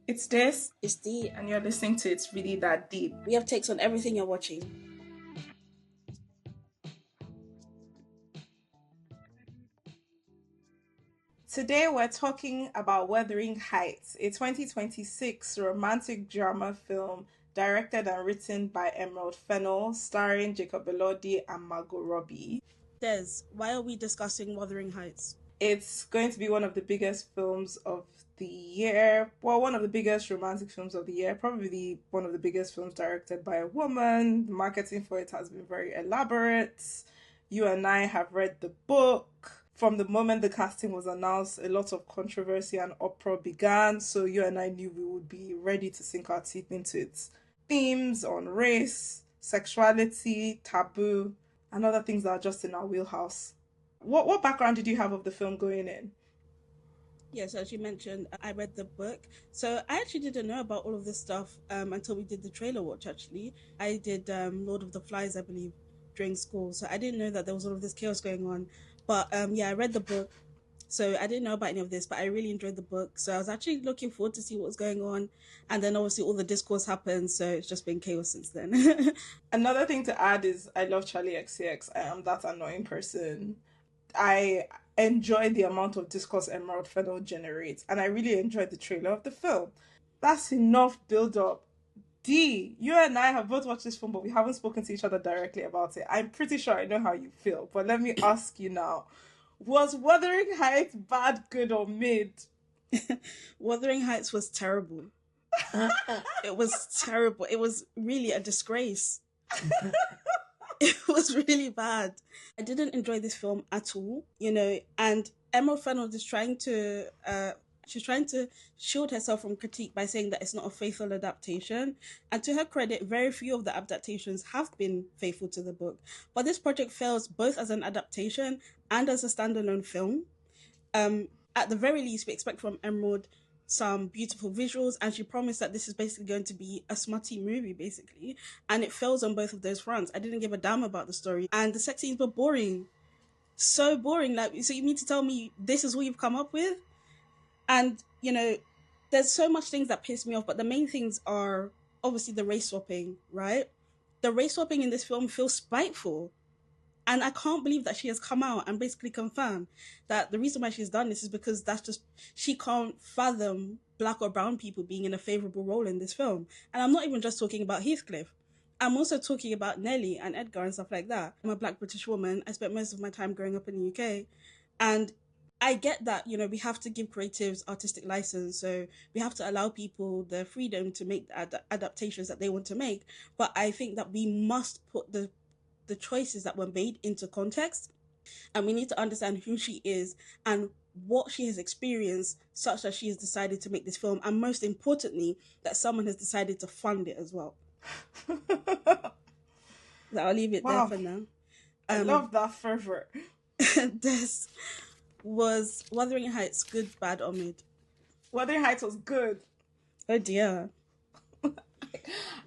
It's this, It's deep. and you're listening to It's Really That Deep. We have takes on everything you're watching. Today we're talking about Wuthering Heights, a 2026 romantic drama film directed and written by Emerald Fennell, starring Jacob Elordi and Margot Robbie. Des, why are we discussing Wuthering Heights? It's going to be one of the biggest films of the year. Well, one of the biggest romantic films of the year. Probably one of the biggest films directed by a woman. The marketing for it has been very elaborate. You and I have read the book. From the moment the casting was announced, a lot of controversy and uproar began. So you and I knew we would be ready to sink our teeth into its themes on race, sexuality, taboo, and other things that are just in our wheelhouse. What background did you have of the film going in? Yes, as you mentioned, I read the book. So I actually didn't know about all of this stuff until we did the trailer watch, actually. I did Lord of the Flies, I believe, during school. So I didn't know that there was all of this chaos going on. But yeah, I read the book. So I didn't know about any of this, but I really enjoyed the book. So I was actually looking forward to see what was going on. And then obviously all the discourse happened. So it's just been chaos since then. Another thing to add is I love Charlie XCX. I am that annoying person. I enjoy the amount of discourse Emerald Fennell generates, and I really enjoyed the trailer of the film. That's enough build up. D, you and I have both watched this film, but we haven't spoken to each other directly about it. I'm pretty sure I know how you feel, but let me ask you now. Was Wuthering Heights bad, good, or mid? Wuthering Heights was terrible. It was terrible. It was really a disgrace. It was really bad. I didn't enjoy this film at all, and Emerald Fennell is trying to she's trying to shield herself from critique by saying that it's not a faithful adaptation. And to her credit, very few of the adaptations have been faithful to the book. But this project fails both as an adaptation and as a standalone film. At the very least, we expect from Emerald some beautiful visuals, and she promised that this is basically going to be a smutty movie, basically, and it fails on both of those fronts. I didn't give a damn about the story, and the sex scenes were boring, so boring. Like, so you mean to tell me this is what you've come up with? And there's so much things that piss me off, but the main things are obviously the race swapping, right? The race swapping in this film feels spiteful. And I can't believe that she has come out and basically confirmed that the reason why she's done this is because she can't fathom black or brown people being in a favourable role in this film. And I'm not even just talking about Heathcliff. I'm also talking about Nelly and Edgar and stuff like that. I'm a black British woman. I spent most of my time growing up in the UK. And I get that, we have to give creatives artistic license. So we have to allow people the freedom to make the adaptations that they want to make. But I think that we must put the choices that were made into context, and we need to understand who she is and what she has experienced such that she has decided to make this film, and most importantly that someone has decided to fund it as well. I'll leave it there for now. I love that fervor. This was Wuthering Heights good, bad, or mid? Wuthering Heights was good. Oh dear.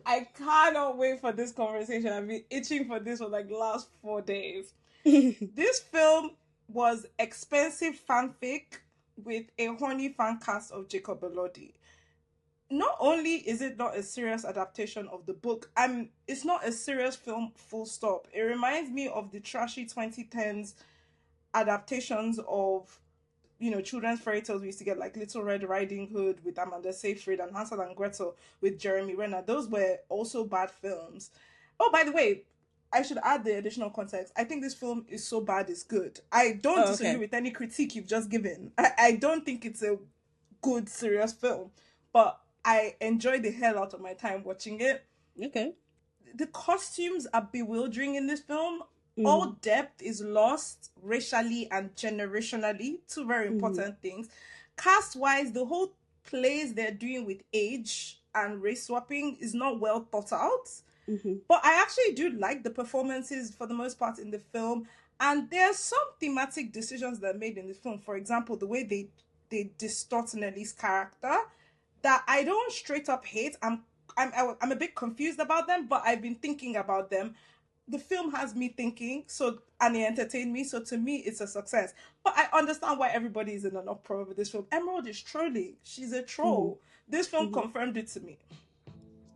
I cannot wait for this conversation. I've been itching for this for like the last 4 days. This film was expensive fanfic with a horny fan cast of Jacob Elordi. Not only is it not a serious adaptation of the book, it's not a serious film, full stop. It reminds me of the trashy 2010s adaptations of children's fairy tales we used to get, like Little Red Riding Hood with Amanda Seyfried and Hansel and Gretel with Jeremy Renner. Those were also bad films. Oh, by the way, I should add the additional context. I think this film is so bad it's good. I don't disagree with any critique you've just given. I don't think it's a good, serious film, but I enjoyed the hell out of my time watching it. Okay. The costumes are bewildering in this film. All depth is lost racially and generationally. Two very important things. Cast-wise, the whole plays they're doing with age and race swapping is not well thought out. But I actually do like the performances for the most part in the film. And there are some thematic decisions that are made in the film. For example, the way they distort Nelly's character that I don't straight up hate. I'm a bit confused about them, but I've been thinking about them. The film has me thinking, and it entertained me, so to me, it's a success. But I understand why everybody is in an uproar over this film. Emerald is trolling. She's a troll. This film confirmed it to me.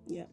Yeah.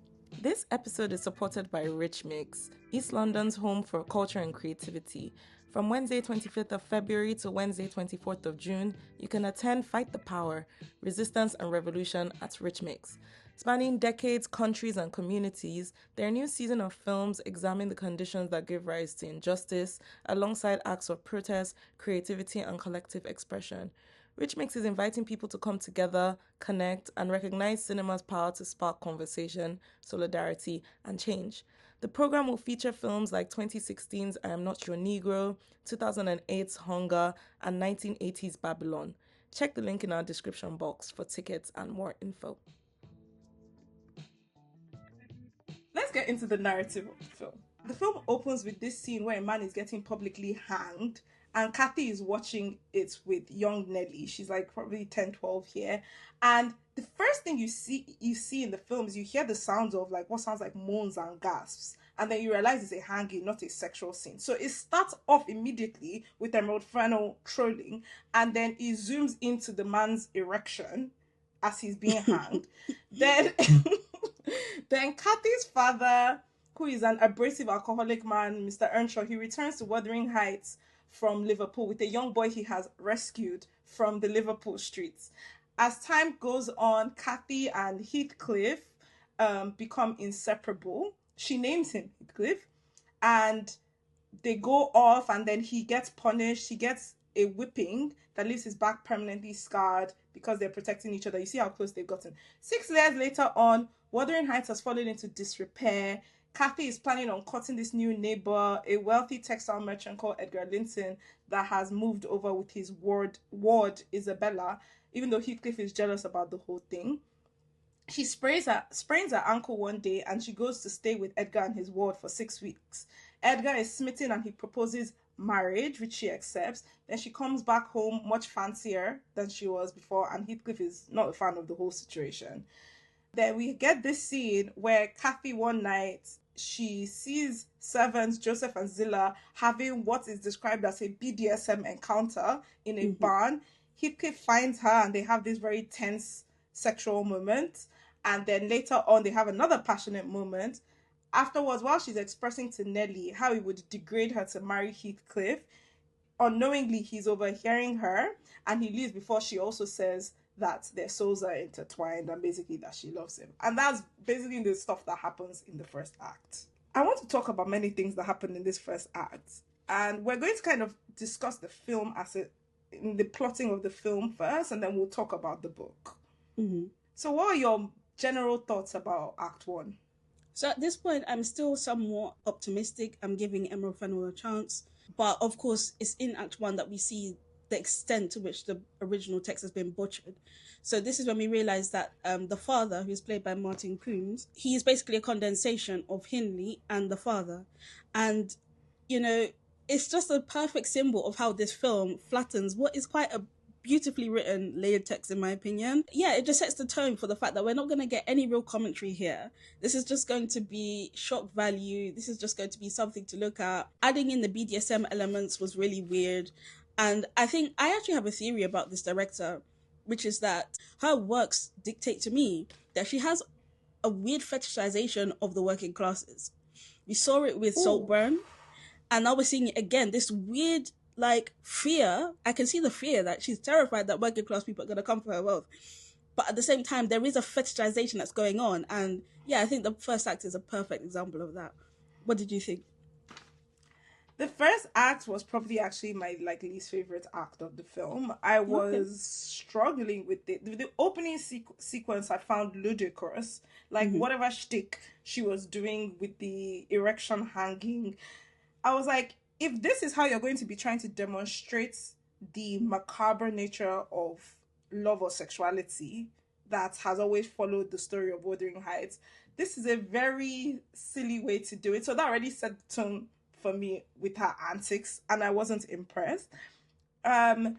This episode is supported by Rich Mix, East London's home for culture and creativity. From Wednesday 25th of February to Wednesday 24th of June, you can attend Fight the Power, Resistance and Revolution at Rich Mix. Spanning decades, countries, and communities, their new season of films examine the conditions that give rise to injustice, alongside acts of protest, creativity, and collective expression. Rich Mix is inviting people to come together, connect, and recognize cinema's power to spark conversation, solidarity, and change. The program will feature films like 2016's I Am Not Your Negro, 2008's Hunger, and 1980's Babylon. Check the link in our description box for tickets and more info. Let's get into the narrative of the film. The film opens with this scene where a man is getting publicly hanged, and Kathy is watching it with young Nelly. She's like probably 10, 12 here. And the first thing you see in the film is you hear the sounds of like what sounds like moans and gasps. And then you realize it's a hanging, not a sexual scene. So it starts off immediately with Emerald Fennell trolling, and then it zooms into the man's erection as he's being hanged. Then Kathy's father, who is an abrasive alcoholic man, Mr. Earnshaw, he returns to Wuthering Heights from Liverpool with a young boy he has rescued from the Liverpool streets. As time goes on, Kathy and Heathcliff become inseparable. She names him Heathcliff, and they go off, and then he gets punished. He gets a whipping that leaves his back permanently scarred because they're protecting each other. You see how close they've gotten. 6 years later on, Wuthering Heights has fallen into disrepair. Kathy is planning on cutting this new neighbor, a wealthy textile merchant called Edgar Linton, that has moved over with his ward Isabella, even though Heathcliff is jealous about the whole thing. She sprains her ankle one day, and she goes to stay with Edgar and his ward for 6 weeks. Edgar is smitten and he proposes marriage, which she accepts. Then she comes back home much fancier than she was before, and Heathcliff is not a fan of the whole situation. Then we get this scene where Kathy one night, she sees servants Joseph and Zilla having what is described as a BDSM encounter in a barn. Heathcliff finds her and they have this very tense sexual moment. And then later on, they have another passionate moment. Afterwards, while she's expressing to Nelly how it would degrade her to marry Heathcliff, unknowingly he's overhearing her, and he leaves before she also says that their souls are intertwined and basically that she loves him. And that's basically the stuff that happens in the first act. I want to talk about many things that happened in this first act, and we're going to kind of discuss the film in the plotting of the film first, and then we'll talk about the book. So what are your general thoughts about Act 1? So at this point, I'm still somewhat optimistic. I'm giving Emerald Fennell a chance. But of course, it's in Act 1 that we see the extent to which the original text has been butchered. So this is when we realize that the father, who's played by Martin Clunes, he is basically a condensation of Hindley and the father. And, you know, it's just a perfect symbol of how this film flattens what is quite a beautifully written, layered text, in my opinion. Yeah, it just sets the tone for the fact that we're not going to get any real commentary here. This is just going to be shock value. This is just going to be something to look at. Adding in the BDSM elements was really weird. And I think I actually have a theory about this director, which is that her works dictate to me that she has a weird fetishization of the working classes. We saw it with Saltburn, and now we're seeing it again, this weird like fear. I can see the fear that she's terrified that working class people are going to come for her wealth, but at the same time there is a fetishization that's going on. And yeah, I think the first act is a perfect example of that. What did you think? The first act was probably actually my least favorite act of the film. I was struggling with it. The opening sequence I found ludicrous, whatever shtick she was doing with the erection hanging. I was like, if this is how you're going to be trying to demonstrate the macabre nature of love or sexuality that has always followed the story of Wuthering Heights, this is a very silly way to do it. So that already set the tone for me with her antics, and I wasn't impressed. And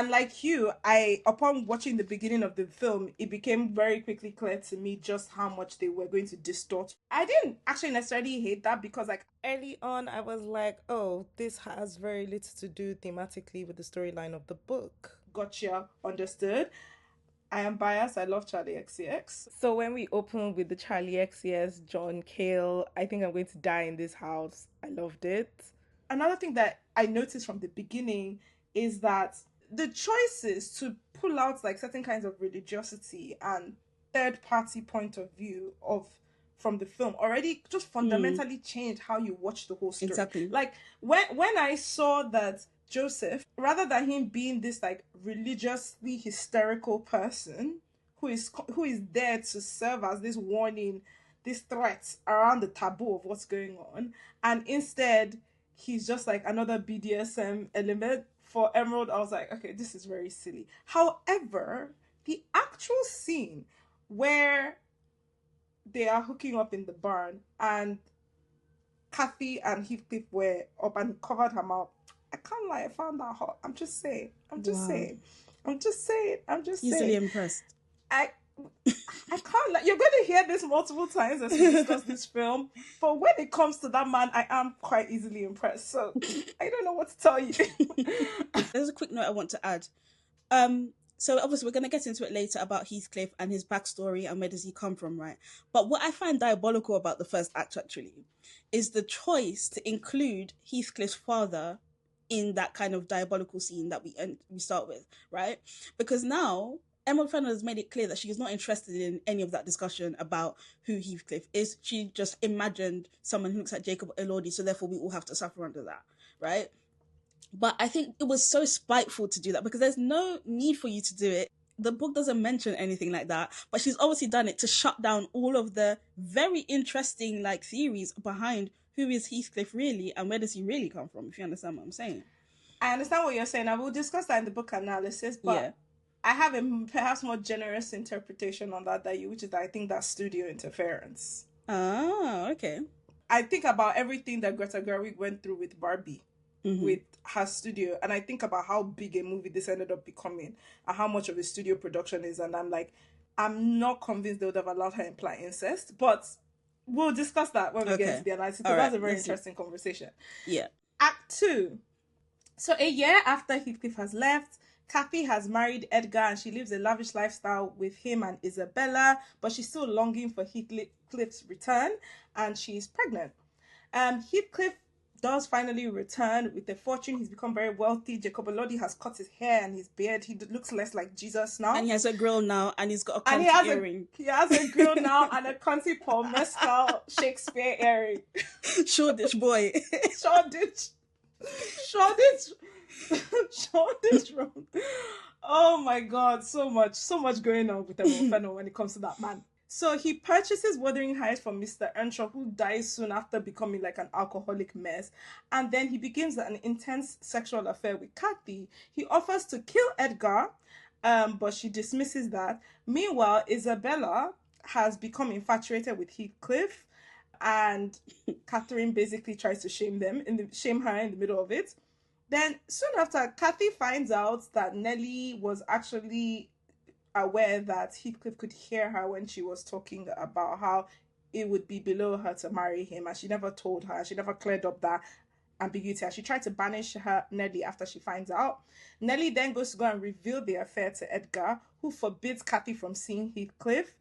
like you, upon watching the beginning of the film, it became very quickly clear to me just how much they were going to distort. I didn't actually necessarily hate that, because early on I was like, oh, this has very little to do thematically with the storyline of the book. Gotcha, understood. I am biased. I love Charlie XCX. So when we open with the Charlie XCS, John Cale, I think I'm going to die in this house. I loved it. Another thing that I noticed from the beginning is that the choices to pull out like certain kinds of religiosity and third party point of view from the film already just fundamentally changed how you watch the whole story. Exactly. Like when I saw that Joseph, rather than him being this like religiously hysterical person who is there to serve as this warning, this threat around the taboo of what's going on, and instead he's just like another BDSM element for Emerald, I was like, okay, this is very silly. However, the actual scene where they are hooking up in the barn and Kathy and Heathcliff were up and covered her mouth, I can't lie, I found that hot. I'm just saying. Easily impressed. I can't lie. You're going to hear this multiple times as we discuss this film, but when it comes to that man, I am quite easily impressed. So I don't know what to tell you. There's a quick note I want to add. So obviously we're going to get into it later about Heathcliff and his backstory and where does he come from, right? But what I find diabolical about the first act actually is the choice to include Heathcliff's father in that kind of diabolical scene that we start with, right? Because now Emerald Fennell has made it clear that she is not interested in any of that discussion about who Heathcliff is. She just imagined someone who looks like Jacob Elordi, so therefore we all have to suffer under that, right? But I think it was so spiteful to do that because there's no need for you to do it. The book doesn't mention anything like that, but she's obviously done it to shut down all of the very interesting like theories behind who is Heathcliff really and where does he really come from, if you understand what I'm saying. I understand what you're saying. I will discuss that in the book analysis, but yeah. I have a perhaps more generous interpretation on that than you, which is that I think that's studio interference. Oh, okay. I think about everything that Greta Gerwig went through with Barbie, with her studio, and I think about how big a movie this ended up becoming and how much of a studio production is, and I'm like, I'm not convinced they would have allowed her to imply incest, but we'll discuss that when we get to the analysis, because that's a very interesting conversation. Yeah. Act 2. So a year after Heathcliff has left, Kathy has married Edgar and she lives a lavish lifestyle with him and Isabella, but she's still longing for Heathcliff's return and she's pregnant. Heathcliff does finally return with a fortune. He's become very wealthy. Jacob Elordi has cut his hair and his beard. He looks less like Jesus now. And he has a grill now and he's got a cunty earring. He has a grill now and a cunty Paul Mescal Shakespeare earring. Shoreditch boy. Shoreditch room. Oh my god, so much going on with Emerald Fennell when it comes to that man. So he purchases Wuthering Heights from Mr. Earnshaw, who dies soon after becoming like an alcoholic mess, and then he begins an intense sexual affair with Kathy. He offers to kill Edgar, but she dismisses that. Meanwhile, Isabella has become infatuated with Heathcliff, and Catherine basically tries to shame her in the middle of it. Then soon after, Kathy finds out that Nelly was actually aware that Heathcliff could hear her when she was talking about how it would be below her to marry him, and she never told her. She never cleared up that ambiguity, and she tried to banish Nelly after she finds out. Nelly then goes to go and reveal the affair to Edgar, who forbids Kathy from seeing Heathcliff.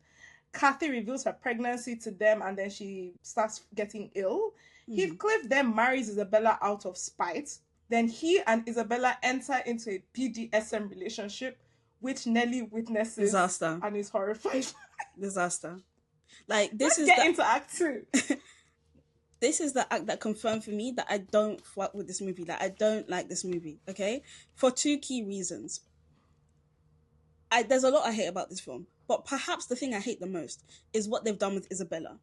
Kathy reveals her pregnancy to them, and then she starts getting ill. Heathcliff then marries Isabella out of spite. Then he and Isabella enter into a BDSM relationship, which Nelly witnesses. Disaster. And is horrified. Disaster. Like, Let's get into Act 2. This is the act that confirmed for me that I don't fuck with this movie. That I don't like this movie, okay? For two key reasons. There's a lot I hate about this film, but perhaps the thing I hate the most is what they've done with Isabella.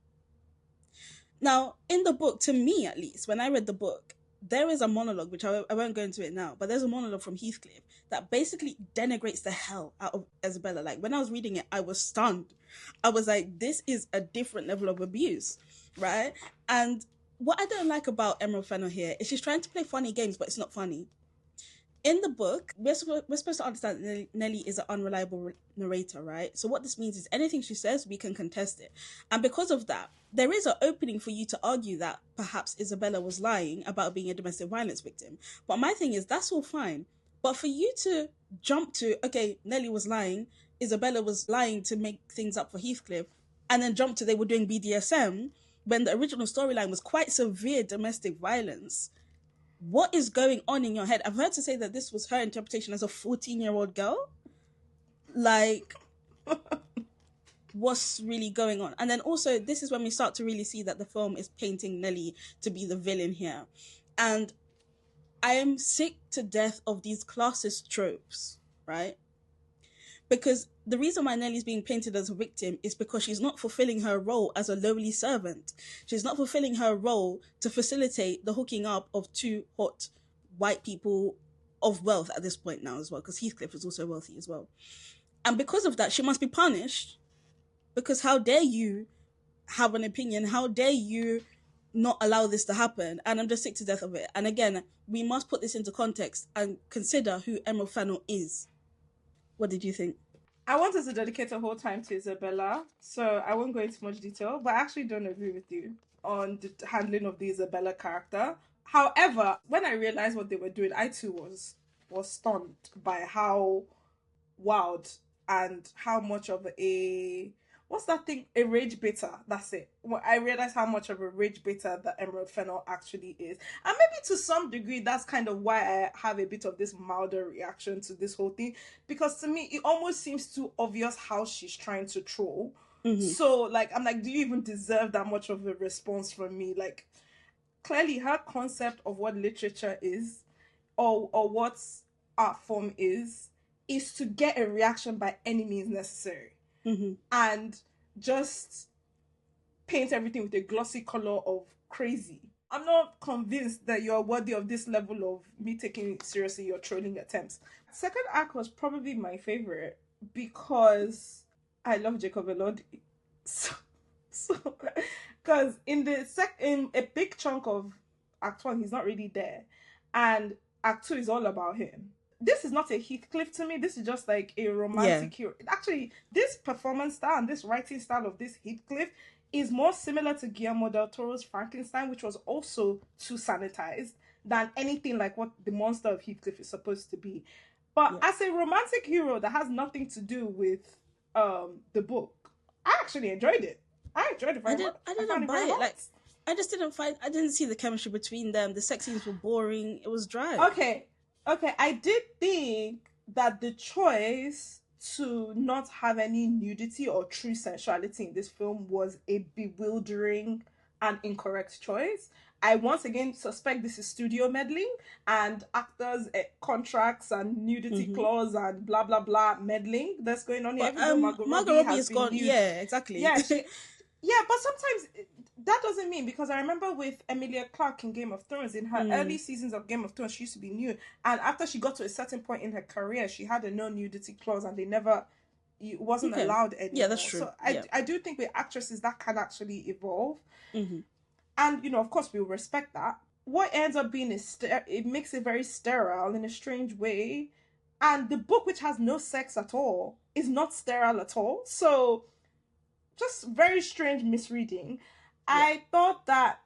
Now, in the book, to me at least, when I read the book, there is a monologue, which I won't go into it now, but there's a monologue from Heathcliff that basically denigrates the hell out of Isabella. Like, when I was reading it, I was stunned. I was like, this is a different level of abuse, right? And what I don't like about Emerald Fennell here is she's trying to play funny games, but it's not funny. In the book, we're supposed to understand that Nelly is an unreliable narrator, right? So what this means is anything she says, we can contest it. And because of that, there is an opening for you to argue that perhaps Isabella was lying about being a domestic violence victim. But my thing is, that's all fine. But for you to jump to, okay, Nelly was lying, Isabella was lying to make things up for Heathcliff, and then jumped to they were doing BDSM, when the original storyline was quite severe domestic violence. What is going on in your head? I've heard to say that this was her interpretation as a 14-year-old girl. Like, what's really going on? And then also, this is when we start to really see that the film is painting Nelly to be the villain here. And I am sick to death of these classist tropes, right? Because the reason why Nelly's being painted as a victim is because she's not fulfilling her role as a lowly servant. She's not fulfilling her role to facilitate the hooking up of two hot white people of wealth at this point now as well, because Heathcliff is also wealthy as well. And because of that, she must be punished, because how dare you have an opinion? How dare you not allow this to happen? And I'm just sick to death of it. And again, we must put this into context and consider who Emerald Fennell is. What did you think? I wanted to dedicate a whole time to Isabella, so I won't go into much detail, but I actually don't agree with you on the handling of the Isabella character. However, when I realized what they were doing, I too was stunned by how wild and how much of a... What's that thing? A rage bitter. That's it. Well, I realized how much of a rage bitter that Emerald Fennell actually is. And maybe to some degree, that's kind of why I have a bit of this milder reaction to this whole thing. Because to me, it almost seems too obvious how she's trying to troll. Mm-hmm. So, like, I'm like, do you even deserve that much of a response from me? Like, clearly her concept of what literature is, or what art form is to get a reaction by any means necessary. Mm-hmm. And just paint everything with a glossy color of crazy. I'm not convinced that you're worthy of this level of me taking seriously your trolling attempts. Second act was probably my favorite because I love Jacob Elordi. So because in a big chunk of Act 1, he's not really there, and Act 2 is all about him. This is not a Heathcliff to me. This is just like a romantic hero. Actually, this performance style and this writing style of this Heathcliff is more similar to Guillermo del Toro's Frankenstein, which was also too sanitized, than anything like what the monster of Heathcliff is supposed to be. But as a romantic hero that has nothing to do with the book, I actually enjoyed it. I enjoyed it very much. I didn't buy it. Like, I just I didn't see the chemistry between them. The sex scenes were boring. It was dry. Okay, I did think that the choice to not have any nudity or true sensuality in this film was a bewildering and incorrect choice. I once again suspect this is studio meddling and actors' contracts and nudity clause and blah blah blah meddling that's going on here. But, Margot Robbie is gone. Nude. Yeah, exactly. Yeah, but sometimes that doesn't mean, because I remember with Emilia Clarke in Game of Thrones, in her early seasons of Game of Thrones, she used to be nude, and after she got to a certain point in her career, she had a no nudity clause, and it wasn't allowed anymore. Yeah, that's true. So I do think with actresses that can actually evolve, and of course we'll respect that. What ends up being it makes it very sterile in a strange way, and the book, which has no sex at all, is not sterile at all. So just very strange misreading. I thought that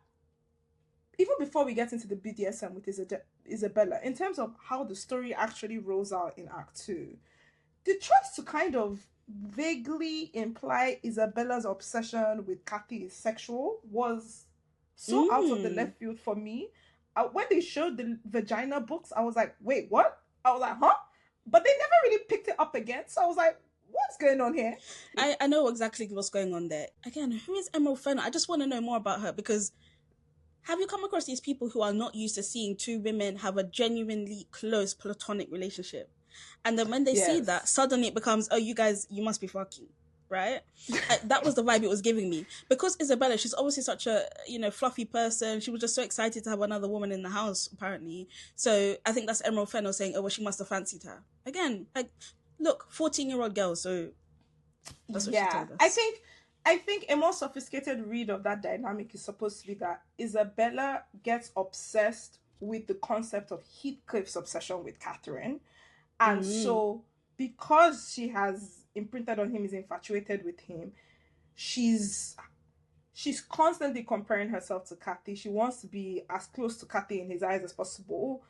even before we get into the BDSM with Isabella, in terms of how the story actually rolls out in Act 2, the choice to kind of vaguely imply Isabella's obsession with Cathy is sexual was so out of the left field for me. When they showed the vagina books, I was like, wait, what? I was like, huh? But they never really picked it up again. So I was like, what's going on here? I know exactly what's going on there. Again, who is Emerald Fennell? I just want to know more about her, because have you come across these people who are not used to seeing two women have a genuinely close platonic relationship? And then when they see that, suddenly it becomes, oh, you guys, you must be fucking, right? That was the vibe it was giving me. Because Isabella, she's obviously such a, fluffy person. She was just so excited to have another woman in the house, apparently. So I think that's Emerald Fennell saying, oh, well, she must have fancied her. Again, look, 14-year-old girl, so that's what she told us. I think a more sophisticated read of that dynamic is supposed to be that Isabella gets obsessed with the concept of Heathcliff's obsession with Catherine. And so because she has imprinted on him, is infatuated with him, she's constantly comparing herself to Cathy. She wants to be as close to Cathy in his eyes as possible.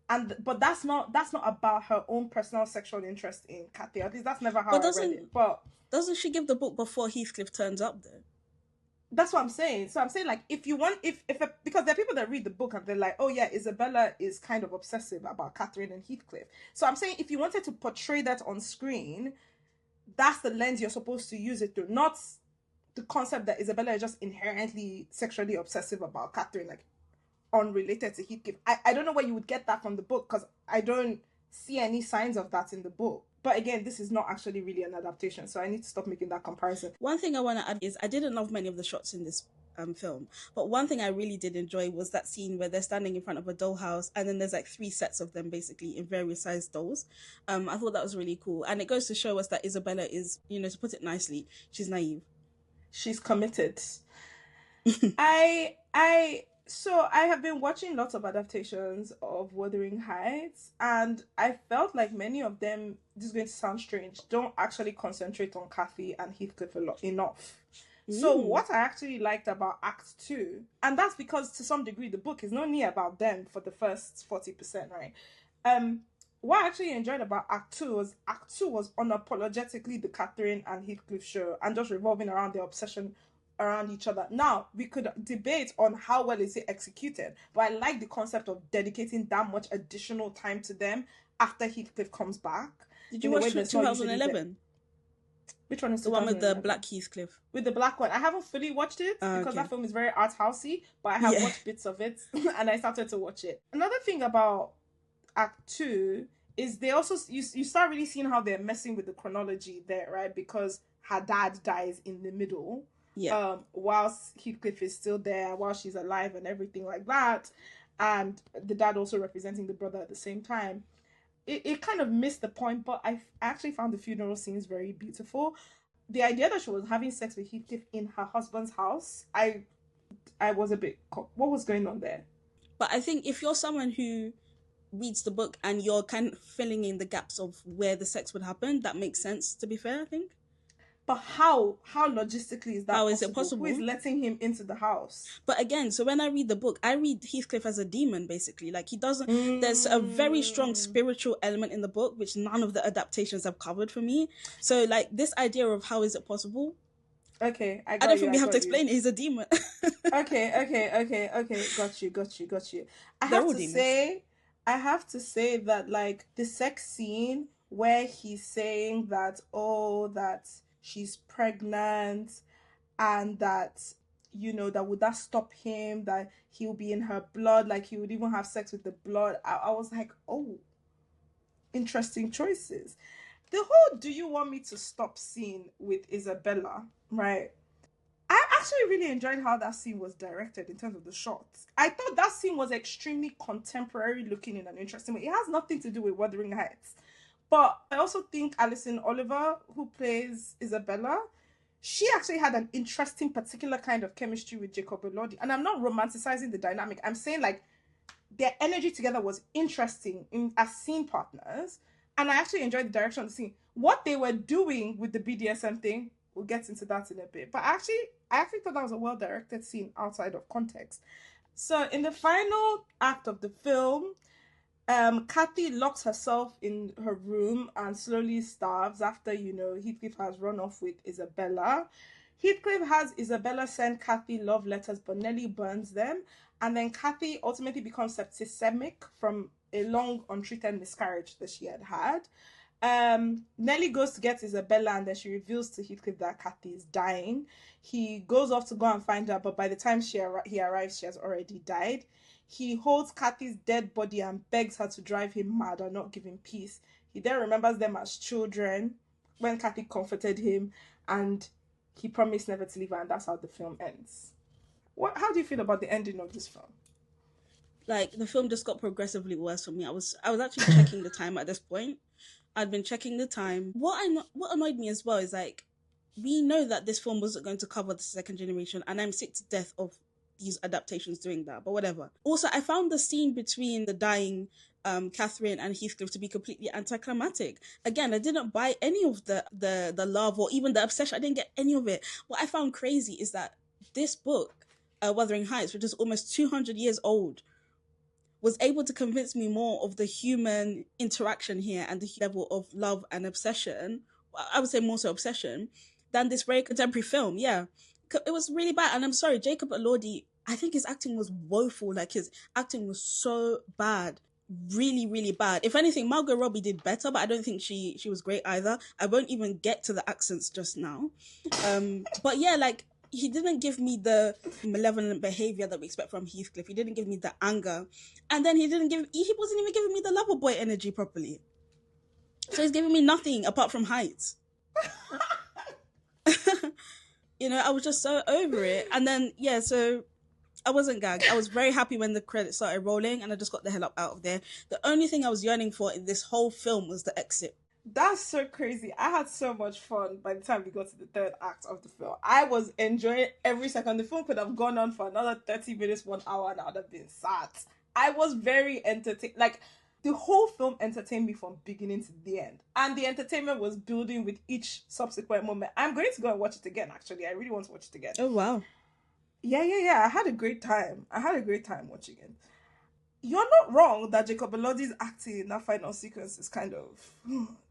but that's not about her own personal sexual interest in Cathy. At least that's never how But I read it. But doesn't she give the book before Heathcliff turns up though? That's what I'm saying. So I'm saying, like, if you want, because there are people that read the book and they're like, oh yeah, Isabella is kind of obsessive about Catherine and Heathcliff. So I'm saying, if you wanted to portray that on screen, that's the lens you're supposed to use it through, not the concept that Isabella is just inherently sexually obsessive about Catherine, like, unrelated to Heathcliff. I don't know where you would get that from the book, because I don't see any signs of that in the book. But again, this is not actually really an adaptation, so I need to stop making that comparison. One thing I want to add is I didn't love many of the shots in this film, but one thing I really did enjoy was that scene where they're standing in front of a dollhouse and then there's like 3 sets of them basically in various sized dolls. I thought that was really cool, and it goes to show us that Isabella is, to put it nicely, she's naive. She's committed. So I have been watching lots of adaptations of Wuthering Heights, and I felt like many of them, this is going to sound strange, don't actually concentrate on Cathy and Heathcliff enough. So what I actually liked about Act 2, and that's because to some degree the book is not near about them for the first 40%, right? What I actually enjoyed about Act 2 was unapologetically the Catherine and Heathcliff show, and just revolving around their obsession around each other. Now, we could debate on how well is it executed, but I like the concept of dedicating that much additional time to them after Heathcliff comes back. Did you watch 2011? Which one is the one with the black Heathcliff? With the black one. I haven't fully watched it because that film is very art housey, but I have watched bits of it and I started to watch it. Another thing about Act 2 is they also, you start really seeing how they're messing with the chronology there, right? Because her dad dies in the middle. Yeah. Whilst Heathcliff is still there, while she's alive and everything like that, and the dad also representing the brother at the same time. It kind of missed the point, but I actually found the funeral scenes very beautiful. The idea that she was having sex with Heathcliff in her husband's house, I was a bit, what was going on there? But I think if you're someone who reads the book and you're kind of filling in the gaps of where the sex would happen, that makes sense, to be fair, I think. But how logistically is that How is it possible? Who is letting him into the house? But again, so when I read the book, I read Heathcliff as a demon, basically. Like, he doesn't... There's a very strong spiritual element in the book, which none of the adaptations have covered for me. So, like, this idea of how is it possible... Okay, I don't think we have to explain it. He's a demon. Okay. Got you. I have to say that, like, the sex scene where he's saying that, that she's pregnant and that, that would that stop him, that he'll be in her blood, like he would even have sex with the blood. I was like, oh, interesting choices. The whole do you want me to stop scene with Isabella, right? I actually really enjoyed how that scene was directed in terms of the shots. I thought that scene was extremely contemporary looking in an interesting way. It has nothing to do with Wuthering Heights. But I also think Alison Oliver, who plays Isabella, she actually had an interesting particular kind of chemistry with Jacob Elordi. And I'm not romanticizing the dynamic. I'm saying, like, their energy together was interesting as scene partners. And I actually enjoyed the direction of the scene. What they were doing with the BDSM thing, we'll get into that in a bit. But I actually thought that was a well-directed scene outside of context. So in the final act of the film, Cathy locks herself in her room and slowly starves after, Heathcliff has run off with Isabella. Heathcliff has Isabella send Cathy love letters, but Nelly burns them. And then Cathy ultimately becomes septicemic from a long untreated miscarriage that she had had. Nelly goes to get Isabella and then she reveals to Heathcliff that Cathy is dying. He goes off to go and find her, but by the time he arrives, she has already died. He holds Cathy's dead body and begs her to drive him mad or not give him peace. He then remembers them as children when Cathy comforted him, and he promised never to leave her, and that's how the film ends. How do you feel about the ending of this film? Like, the film just got progressively worse for me. I was actually checking the time at this point. I'd been checking the time. What annoyed me as well is, like, we know that this film wasn't going to cover the second generation, and I'm sick to death of these adaptations doing that, but whatever. Also, I found the scene between the dying Catherine and Heathcliff to be completely anticlimactic. Again, I didn't buy any of the love or even the obsession. I didn't get any of it. What I found crazy is that this book, Wuthering Heights, which is almost 200 years old, was able to convince me more of the human interaction here and the level of love and obsession. I would say more so obsession than this very contemporary film. Yeah, it was really bad. And I'm sorry, Jacob Elordi, I think his acting was woeful. Like, his acting was so bad. Really, really bad. If anything, Margot Robbie did better, but I don't think she was great either. I won't even get to the accents just now. But yeah, like, he didn't give me the malevolent behavior that we expect from Heathcliff. He didn't give me the anger. And then he wasn't even giving me the lover boy energy properly. So he's giving me nothing apart from Heights. You know, I was just so over it. And then, yeah, so I wasn't gagged. I was very happy when the credits started rolling, and I just got the hell up out of there. The only thing I was yearning for in this whole film was the exit. That's so crazy. I had so much fun by the time we got to the third act of the film. I was enjoying every second. The film could have gone on for another 30 minutes, 1 hour, and I would have been sat. I was very entertained. Like, the whole film entertained me from beginning to the end. And the entertainment was building with each subsequent moment. I'm going to go and watch it again, actually. I really want to watch it again. Oh, wow. Yeah. I had a great time. Watching it. You're not wrong that Jacob Elordi's acting in that final sequence is kind of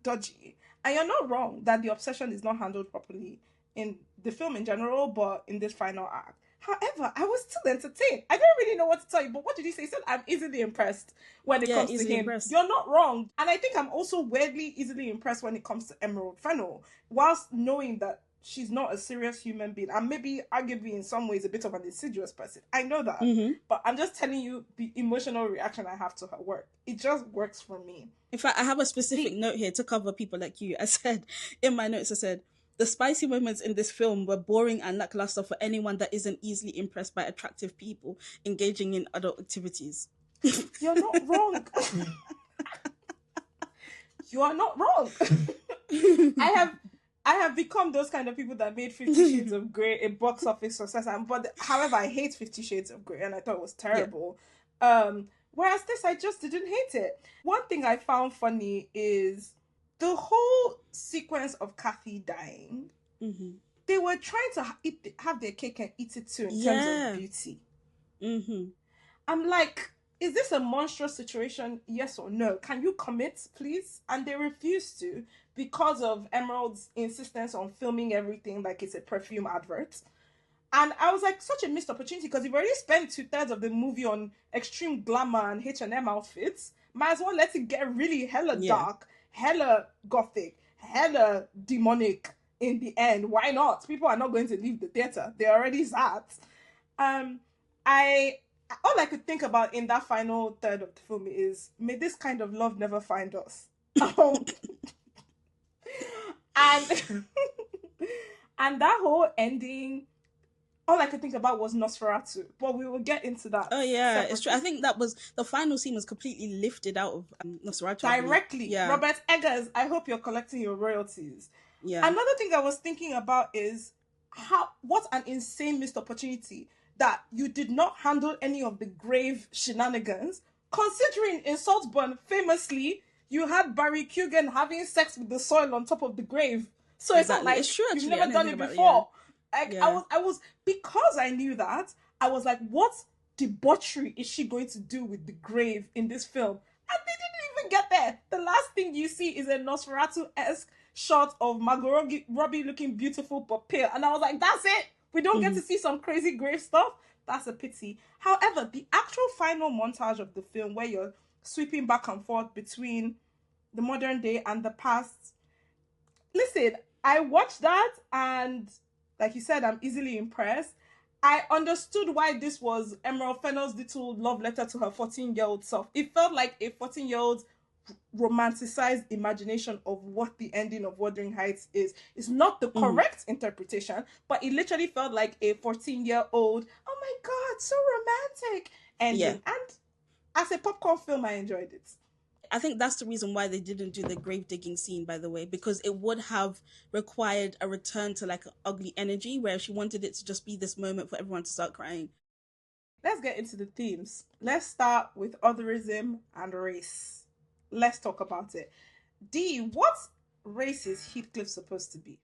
dodgy. And you're not wrong that the obsession is not handled properly in the film in general, but in this final act. However, I was still entertained. I don't really know what to tell you, but what did he say? He said, I'm easily impressed when it comes to him. Impressed. You're not wrong. And I think I'm also weirdly easily impressed when it comes to Emerald Fennell, whilst knowing that she's not a serious human being, and maybe arguably in some ways a bit of an insidious person. I know that. Mm-hmm. But I'm just telling you the emotional reaction I have to her work. It just works for me. In fact, I have a specific note here to cover people like you. I said, in my notes, I said, the spicy moments in this film were boring and lackluster for anyone that isn't easily impressed by attractive people engaging in adult activities. You're not wrong. You are not wrong. I have become those kind of people that made 50 Shades of Grey a box office success. However, I hate 50 Shades of Grey, and I thought it was terrible. Yeah. Whereas this, I just didn't hate it. One thing I found funny is the whole sequence of Kathy dying. Mm-hmm. They were trying to have their cake and eat it too in terms of beauty. Mm-hmm. I'm like, is this a monstrous situation? Yes or no? Can you commit, please? And they refused to, because of Emerald's insistence on filming everything like it's a perfume advert. And I was like, such a missed opportunity, because you've already spent 2/3 of the movie on extreme glamour and H&M outfits. Might as well let it get really hella dark, hella gothic, hella demonic in the end. Why not? People are not going to leave the theater. They're already sat. All I could think about in that final third of the film is, may this kind of love never find us. And that whole ending, all I could think about was Nosferatu. But we will get into that. Oh yeah, it's true. I think that was the final scene was completely lifted out of Nosferatu directly. Yeah. Robert Eggers, I hope you're collecting your royalties. Yeah. Another thing I was thinking about is what an insane missed opportunity that you did not handle any of the grave shenanigans, considering in Saltburn, famously, you had Barry Keoghan having sex with the soil on top of the grave. So it's not like it's true, you've never done it before. I was because I knew that, I was like, what debauchery is she going to do with the grave in this film? And they didn't even get there. The last thing you see is a Nosferatu-esque shot of Margot Robbie looking beautiful but pale. And I was like, that's it. We don't get to see some crazy grave stuff. That's a pity. However, the actual final montage of the film, where you're sweeping back and forth between the modern day and the past. Listen, I watched that, and like you said, I'm easily impressed. I understood why this was Emerald Fennell's little love letter to her 14-year-old self. It felt like a 14-year-old romanticized imagination of what the ending of Wuthering Heights is. It's not the correct interpretation, but it literally felt like a 14-year-old, oh my god, so romantic ending. Yeah. And as a popcorn film, I enjoyed it. I think that's the reason why they didn't do the grave digging scene, by the way, because it would have required a return to like an ugly energy, where she wanted it to just be this moment for everyone to start crying. Let's get into the themes. Let's start with otherism and race. Let's talk about it. D, what race is Heathcliff supposed to be?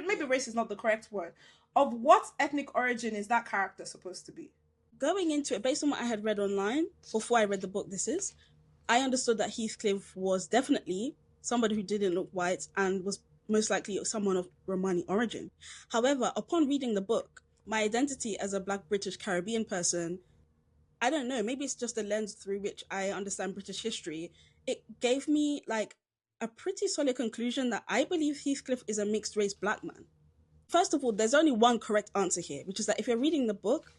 Maybe race is not the correct word. Of what ethnic origin is that character supposed to be? going into it, based on what I had read online before I read the book, I understood that Heathcliff was definitely somebody who didn't look white and was most likely someone of Romani origin. However, upon reading the book, my identity as a Black British Caribbean person, I don't know, maybe it's just the lens through which I understand British history. It gave me like a pretty solid conclusion that I believe Heathcliff is a mixed race Black man. First of all, there's only one correct answer here, which is that if you're reading the book,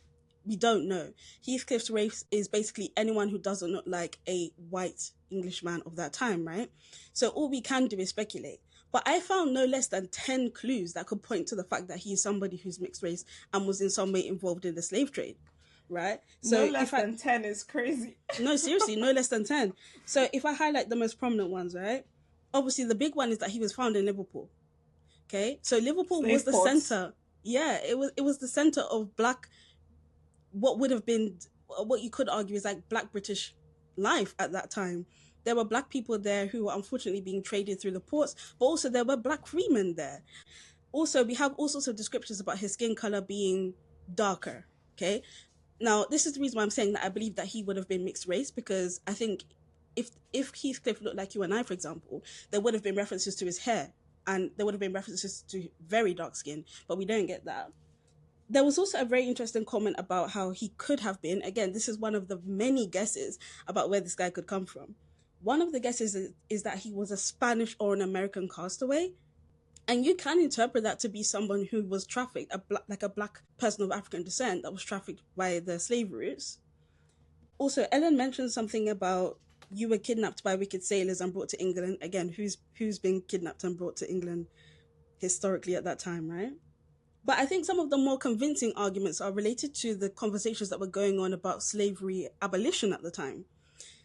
we don't know. Heathcliff's race is basically anyone who doesn't look like a white Englishman of that time, right? So all we can do is speculate. But I found no less than 10 clues that could point to the fact that he is somebody who's mixed race and was in some way involved in the slave trade, right? So no less than 10 is crazy. No, seriously, no less than 10. So if I highlight the most prominent ones, right? Obviously, the big one is that he was found in Liverpool. Okay, so Liverpool was the center. Yeah, it was the center of Black, what would have been, what you could argue is like Black British life at that time. There were Black people there who were unfortunately being traded through the ports, but also there were Black freemen there. Also, we have all sorts of descriptions about his skin color being darker, okay? Now, this is the reason why I'm saying that I believe that he would have been mixed race, because I think if Heathcliff looked like you and I, for example, there would have been references to his hair, and there would have been references to very dark skin, but we don't get that. There was also a very interesting comment about how he could have been, again, this is one of the many guesses about where this guy could come from. One of the guesses is that he was a Spanish or an American castaway. And you can interpret that to be someone who was trafficked, like a Black person of African descent that was trafficked by the slave routes. Also, Ellen mentioned something about you were kidnapped by wicked sailors and brought to England. Again, who's been kidnapped and brought to England historically at that time, right? But I think some of the more convincing arguments are related to the conversations that were going on about slavery abolition at the time.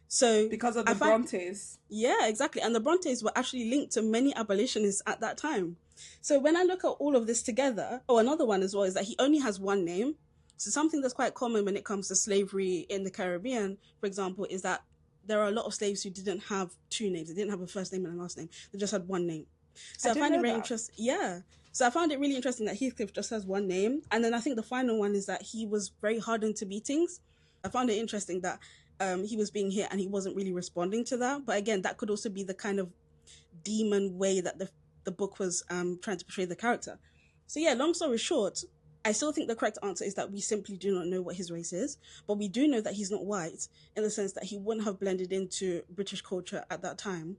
So because of the Brontes. Yeah, exactly. And the Brontes were actually linked to many abolitionists at that time. So when I look at all of this together, another one as well is that he only has one name. So something that's quite common when it comes to slavery in the Caribbean, for example, is that there are a lot of slaves who didn't have two names. They didn't have a first name and a last name. They just had one name. So I find it really interesting. Yeah. So I found it really interesting that Heathcliff just has one name. And then I think the final one is that he was very hardened to beatings. I found it interesting that he was being hit and he wasn't really responding to that. But again, that could also be the kind of demon way that the book was trying to portray the character. So yeah, long story short, I still think the correct answer is that we simply do not know what his race is, but we do know that he's not white in the sense that he wouldn't have blended into British culture at that time.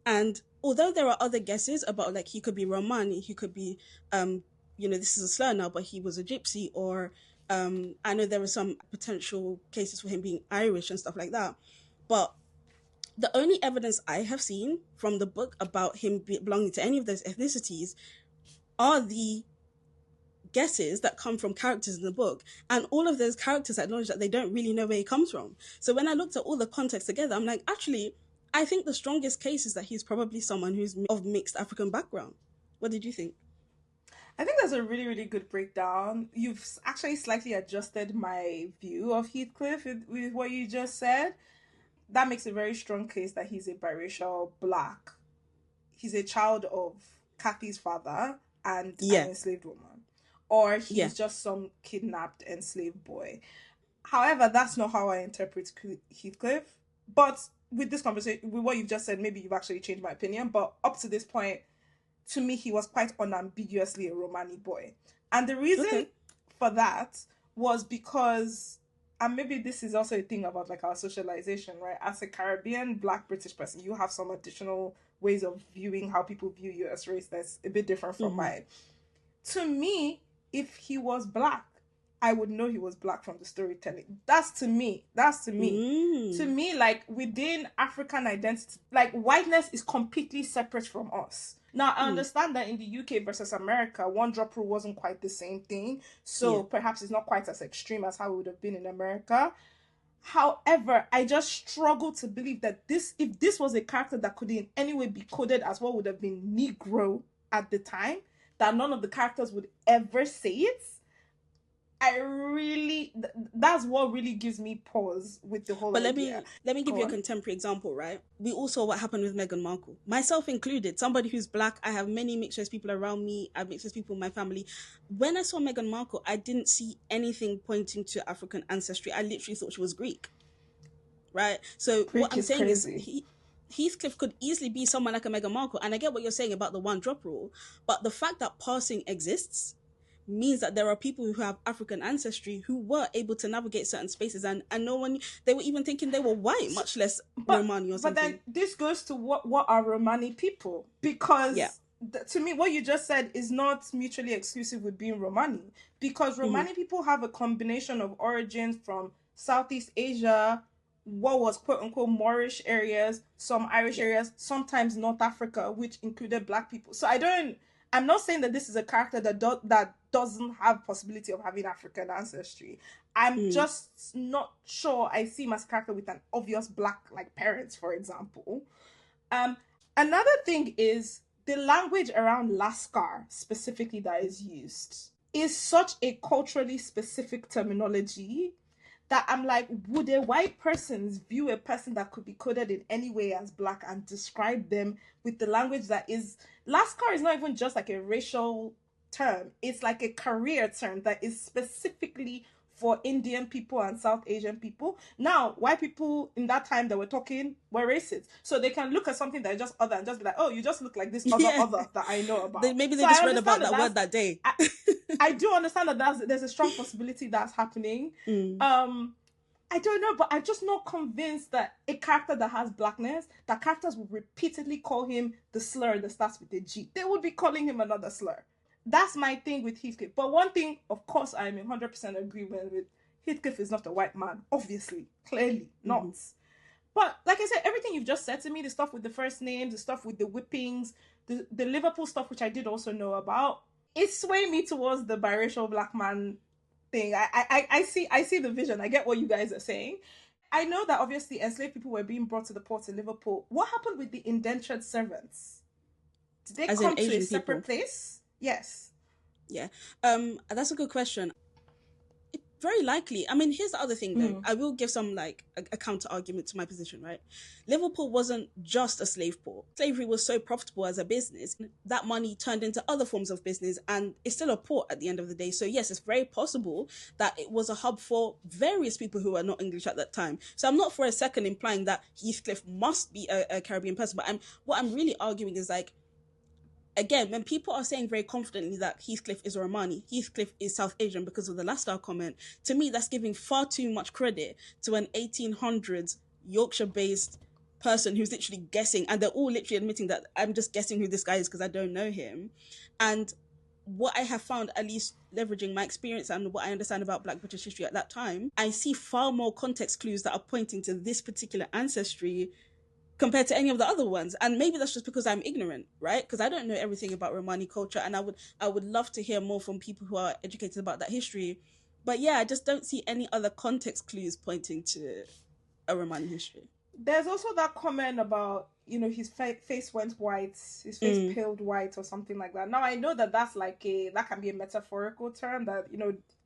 And although there are other guesses about, like, he could be Romani, he could be, this is a slur now, but he was a gypsy, or I know there were some potential cases for him being Irish and stuff like that. But the only evidence I have seen from the book about him belonging to any of those ethnicities are the guesses that come from characters in the book. And all of those characters acknowledge that they don't really know where he comes from. So when I looked at all the context together, I'm like, actually, I think the strongest case is that he's probably someone who's of mixed African background. What did you think? I think that's a really, really good breakdown. You've actually slightly adjusted my view of Heathcliff with what you just said. That makes a very strong case that he's a biracial Black. He's a child of Kathy's father and an enslaved woman. Or he's just some kidnapped enslaved boy. However, that's not how I interpret Heathcliff. But with this conversation, with what you've just said, maybe you've actually changed my opinion. But up to this point, to me, he was quite unambiguously a Romani boy. And the reason for that was because, and maybe this is also a thing about like our socialization, right? As a Caribbean Black British person, you have some additional ways of viewing how people view you as race that's a bit different from mine. To me, if he was Black, I would know he was Black from the storytelling. That's to me. To me, like, within African identity, like, whiteness is completely separate from us. Now, I understand that in the UK versus America, one drop rule wasn't quite the same thing. So perhaps it's not quite as extreme as how it would have been in America. However, I just struggle to believe that if this was a character that could in any way be coded as what would have been Negro at the time, that none of the characters would ever say it. I really, that's what really gives me pause with the whole But idea. let me give Go you on. a contemporary example, right? We all saw what happened with Meghan Markle, myself included. Somebody who's black, I have many mixed race people around me. I have mixed race people in my family. When I saw Meghan Markle, I didn't see anything pointing to African ancestry. I literally thought she was Greek, right? So what Greek I'm is saying is, crazy. Heathcliff could easily be someone like a Meghan Markle, and I get what you're saying about the one drop rule, but the fact that passing exists means that there are people who have African ancestry who were able to navigate certain spaces, and no one, they were even thinking they were white, much less Romani or something. But then this goes to what are Romani people? Because Yeah. to me, what you just said is not mutually exclusive with being Romani, because Romani people have a combination of origins from Southeast Asia, what was quote unquote Moorish areas, some Irish areas, sometimes North Africa, which included black people. So I'm not saying that this is a character that doesn't have possibility of having African ancestry. I'm just not sure I see him as a character with an obvious black like parents, for example. Another thing is the language around Lascar specifically that is used is such a culturally specific terminology that I'm like, would a white person view a person that could be coded in any way as black and describe them with the language that is... Lascar is not even just like a racial term. It's like a career term that is specifically for Indian people and South Asian people. Now, white people in that time that were talking were racist. So they can look at something that is just other and just be like, oh, you just look like this other that I know about. Maybe they so just read about that word that day. I do understand that there's a strong possibility that's happening. I don't know, but I'm just not convinced that a character that has blackness, that characters would repeatedly call him the slur that starts with a G. They would be calling him another slur. That's my thing with Heathcliff. But one thing, of course, I'm in 100% agreement with. Heathcliff is not a white man. Obviously. Clearly not. But like I said, everything you've just said to me, the stuff with the first names, the stuff with the whippings, the Liverpool stuff, which I did also know about, it swayed me towards the biracial black man thing. I see the vision. I get what you guys are saying. I know that obviously enslaved people were being brought to the port in Liverpool. What happened with the indentured servants? Did they come to a separate place? Yes. Yeah. That's a good question. Very likely. I mean, here's the other thing though. I will give some like a counter argument to my position, right? Liverpool wasn't just a slave port. Slavery was so profitable as a business that money turned into other forms of business, and it's still a port at the end of the day. So yes, it's very possible that it was a hub for various people who were not English at that time. So I'm not for a second implying that Heathcliff must be a Caribbean person, but what I'm really arguing is like, again, when people are saying very confidently that Heathcliff is Romani, Heathcliff is South Asian because of the last style comment, to me, that's giving far too much credit to an 1800s Yorkshire-based person who's literally guessing, and they're all literally admitting that I'm just guessing who this guy is because I don't know him. And what I have found, at least leveraging my experience and what I understand about Black British history at that time, I see far more context clues that are pointing to this particular ancestry compared to any of the other ones. And maybe that's just because I'm ignorant, right? Because I don't know everything about Romani culture, and I would love to hear more from people who are educated about that history. But yeah, I just don't see any other context clues pointing to a Romani history. There's also that comment about, his face went white, his face paled white or something like that. Now, I know that that can be a metaphorical term that,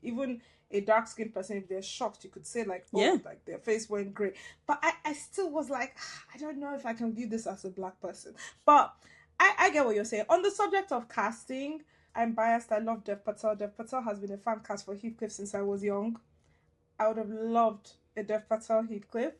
even a dark-skinned person, if they're shocked, you could say like, like their face went grey. But I still was like, I don't know if I can view this as a black person. But I get what you're saying. On the subject of casting, I'm biased. I love Dev Patel. Dev Patel has been a fan cast for Heathcliff since I was young. I would have loved a Dev Patel Heathcliff.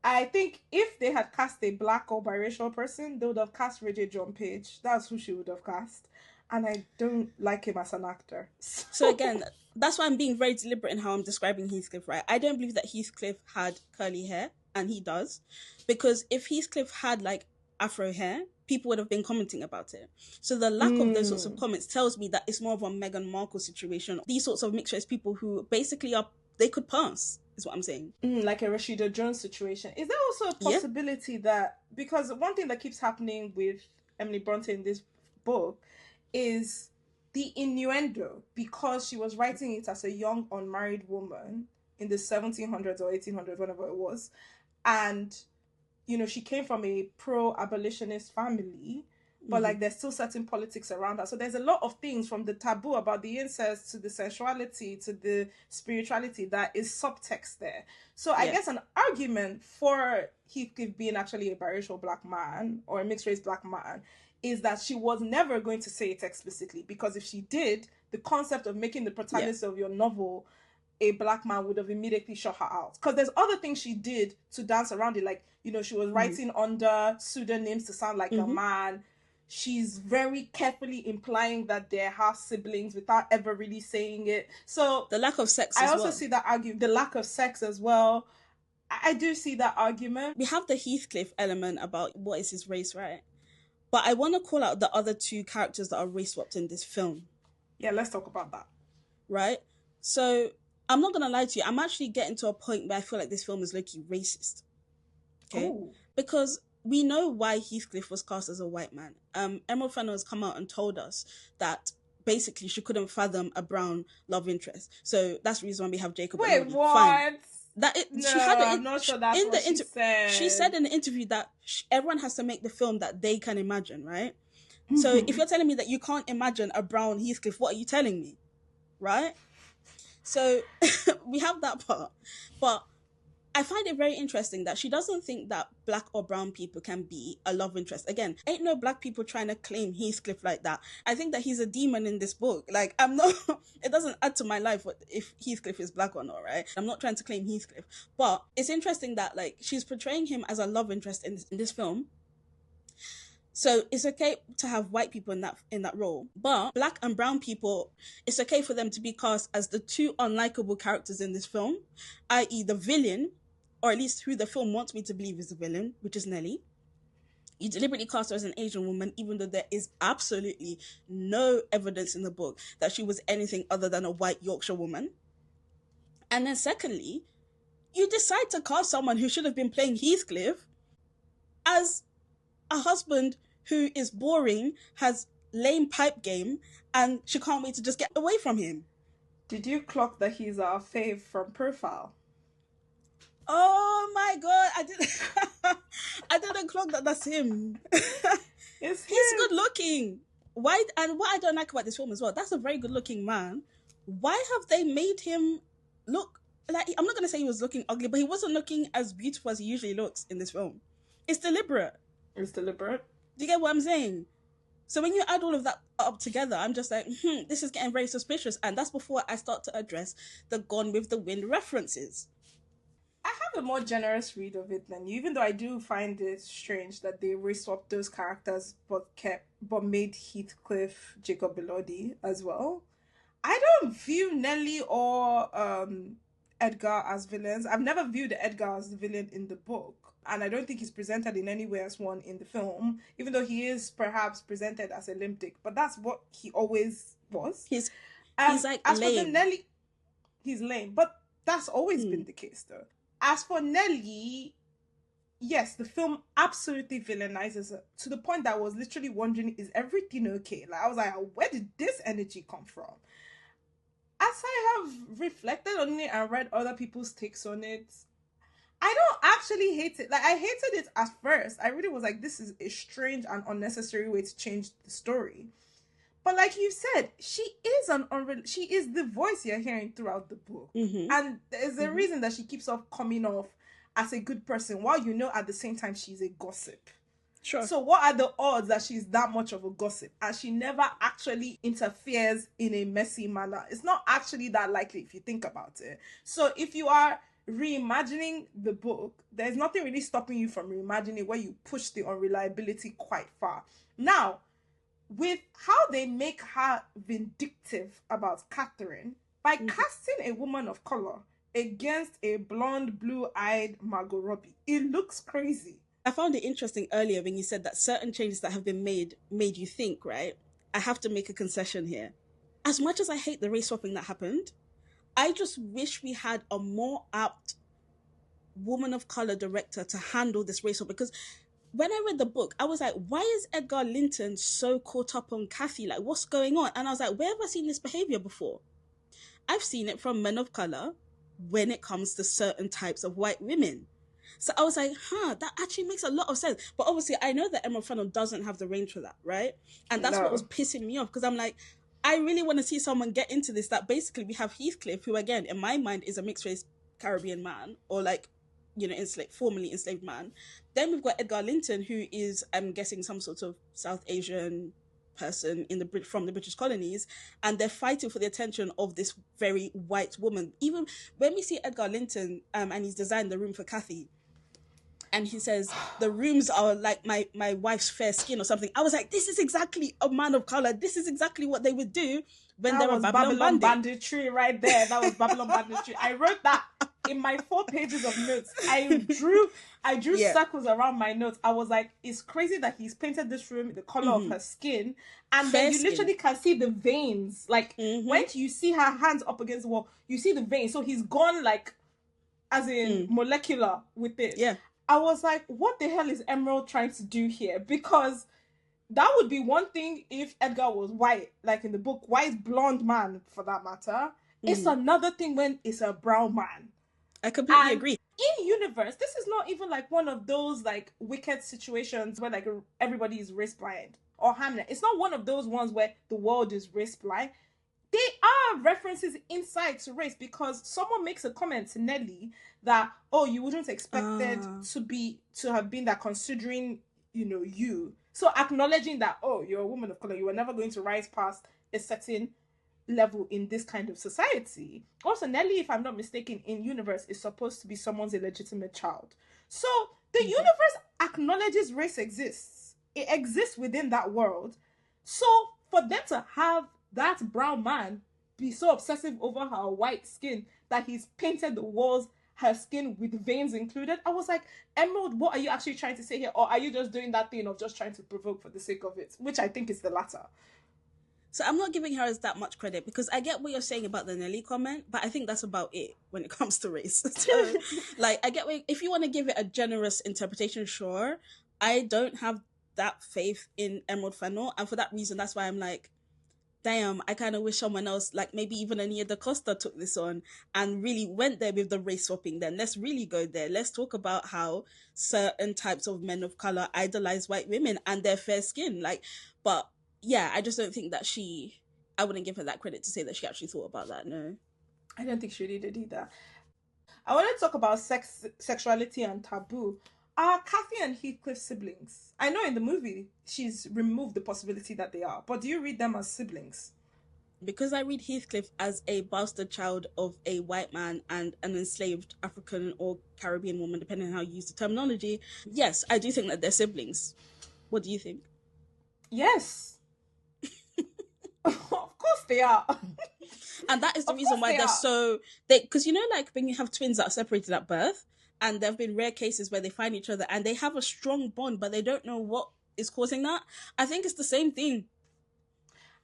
I think if they had cast a black or biracial person, they would have cast Reggie John Page. That's who she would have cast. And I don't like him as an actor. So again, that's why I'm being very deliberate in how I'm describing Heathcliff, right? I don't believe that Heathcliff had curly hair, and he does. Because if Heathcliff had like afro hair, people would have been commenting about it. So the lack of those sorts of comments tells me that it's more of a Meghan Markle situation. These sorts of mixed race people who basically they could pass, is what I'm saying. Like a Rashida Jones situation. Is there also a possibility that, because one thing that keeps happening with Emily Brontë in this book is the innuendo, because she was writing it as a young unmarried woman in the 1700s or 1800s, whenever it was, and she came from a pro-abolitionist family, but like there's still certain politics around that. So there's a lot of things, from the taboo about the incest to the sensuality to the spirituality, that is subtext there. So I guess an argument for Heathcliff being actually a biracial black man or a mixed race black man is that she was never going to say it explicitly, because if she did, the concept of making the protagonist of your novel a black man would have immediately shut her out. Because there's other things she did to dance around it, like, you know, she was writing under pseudonyms to sound like a man. She's very carefully implying that they're half siblings without ever really saying it. So the lack of sex I as also well. see that argument, the lack of sex as well. I do see that argument. We have the Heathcliff element about what is his race, right? But I want to call out the other two characters that are race swapped in this film. Yeah, let's talk about that. Right? So I'm not going to lie to you. I'm actually getting to a point where I feel like this film is low-key racist. Okay? Ooh. Because we know why Heathcliff was cast as a white man. Emerald Fennell has come out and told us that basically she couldn't fathom a brown love interest. So that's the reason why we have Jacob. Wait, Elordi. what? Fine. I'm not sure that's what she said. She said in the interview that everyone has to make the film that they can imagine, right? So if you're telling me that you can't imagine a brown Heathcliff, what are you telling me? Right? So we have that part. But I find it very interesting that she doesn't think that black or brown people can be a love interest. Again, ain't no black people trying to claim Heathcliff like that. I think that he's a demon in this book. Like, I'm not, it doesn't add to my life if Heathcliff is black or not, right? I'm not trying to claim Heathcliff. But it's interesting that, like, she's portraying him as a love interest in this film. So it's okay to have white people in that role, but black and brown people, it's okay for them to be cast as the two unlikable characters in this film, i.e. the villain, or at least who the film wants me to believe is the villain, which is Nelly. You deliberately cast her as an Asian woman, even though there is absolutely no evidence in the book that she was anything other than a white Yorkshire woman. And then secondly, you decide to cast someone who should have been playing Heathcliff as a husband who is boring, has lame pipe game, and she can't wait to just get away from him. Did you clock that he's our fave from Profile? Oh my god, I didn't clock that that's him. He's good looking. Why? And what I don't like about this film as well, that's a very good looking man. Why have they made him look like, I'm not going to say he was looking ugly, but he wasn't looking as beautiful as he usually looks in this film. It's deliberate. It's deliberate. Do you get what I'm saying? So when you add all of that up together, I'm just like, this is getting very suspicious. And that's before I start to address the Gone with the Wind references. I have a more generous read of it than you, even though I do find it strange that they re-swapped those characters but made Heathcliff Jacob Elordi as well. I don't view Nelly or Edgar as villains. I've never viewed Edgar as the villain in the book. And I don't think he's presented in any way as one in the film, even though he is perhaps presented as a limp dick. But that's what he always was. He's like as lame. for the Nelly, he's lame. But that's always been the case, though. As for Nelly, yes, the film absolutely villainizes her to the point that I was literally wondering, is everything okay? Like, I was like, where did this energy come from? As I have reflected on it and read other people's takes on it, I don't actually hate it. Like, I hated it at first. I really was like, this is a strange and unnecessary way to change the story. But like you said, she is the voice you're hearing throughout the book. Mm-hmm. And there's a reason that she keeps coming off as a good person, while you know at the same time she's a gossip. Sure. So what are the odds that she's that much of a gossip and she never actually interferes in a messy manner? It's not actually that likely if you think about it. So if you are reimagining the book, there's nothing really stopping you from reimagining where you push the unreliability quite far. Now, with how they make her vindictive about Catherine, by casting a woman of color against a blonde, blue-eyed Margot Robbie, it looks crazy. I found it interesting earlier when you said that certain changes that have been made you think, right? I have to make a concession here. As much as I hate the race swapping that happened, I just wish we had a more apt woman of color director to handle this race swap, because when I read the book, I was like, why is Edgar Linton so caught up on Kathy? Like, what's going on? And I was like, where have I seen this behavior before? I've seen it from men of color when it comes to certain types of white women. So I was like, that actually makes a lot of sense. But obviously, I know that Emerald Fennell doesn't have the range for that, right? And that's what was pissing me off, because I'm like, I really want to see someone get into this, that basically we have Heathcliff, who again, in my mind, is a mixed race Caribbean man, or like, you know, formerly enslaved man. Then we've got Edgar Linton, who is, I'm guessing, some sort of South Asian person from the British colonies, and they're fighting for the attention of this very white woman. Even when we see Edgar Linton, and he's designed the room for Kathy, and he says the rooms are like my wife's fair skin or something, I was like, this is exactly a man of color. This is exactly what they would do when they were Babylon banditry right there. That was Babylon banditry. I wrote that in my 4 pages of notes. I drew circles around my notes. I was like, it's crazy that he's painted this room the color of her skin, and fair then you skin. literally can see the veins. Like when you see her hands up against the wall, you see the veins. So he's gone like, as in molecular with it. Yeah. I was like, what the hell is Emerald trying to do here? Because that would be one thing if Edgar was white, like in the book, white blonde man for that matter. It's another thing when it's a brown man. I completely agree. In universe, this is not even like one of those like wicked situations where like everybody is race blind, or Hamlet. It's not one of those ones where the world is race blind. They are references inside to race, because someone makes a comment to Nelly that, oh, you wouldn't expect it to have been that, considering, you know, you. So acknowledging that, oh, you're a woman of color, you were never going to rise past a certain level in this kind of society. Also, Nelly, if I'm not mistaken, in universe is supposed to be someone's illegitimate child. So the universe acknowledges race exists. It exists within that world. So for them to have that brown man be so obsessive over her white skin that he's painted the walls, her skin with veins included, I was like, Emerald, what are you actually trying to say here? Or are you just doing that thing of just trying to provoke for the sake of it? Which I think is the latter. So I'm not giving her that much credit, because I get what you're saying about the Nelly comment, but I think that's about it when it comes to race. So, like, I get if you want to give it a generous interpretation, sure. I don't have that faith in Emerald Fennell, and for that reason, that's why I'm like, damn, I kind of wish someone else, like maybe even Ania Da Costa, took this on and really went there with the race swapping. Then let's really go there. Let's talk about how certain types of men of color idolize white women and their fair skin. Like, but yeah, I just don't think that I wouldn't give her that credit to say that she actually thought about that. No, I don't think she really did either. I want to talk about sexuality and taboo. Are Cathy and Heathcliff siblings? I know in the movie she's removed the possibility that they are, but do you read them as siblings? Because I read Heathcliff as a bastard child of a white man and an enslaved African or Caribbean woman, depending on how you use the terminology, yes, I do think that they're siblings. What do you think? Yes. Of course they are. And that is the reason why because you know, like when you have twins that are separated at birth, and there have been rare cases where they find each other and they have a strong bond, but they don't know what is causing that. I think it's the same thing.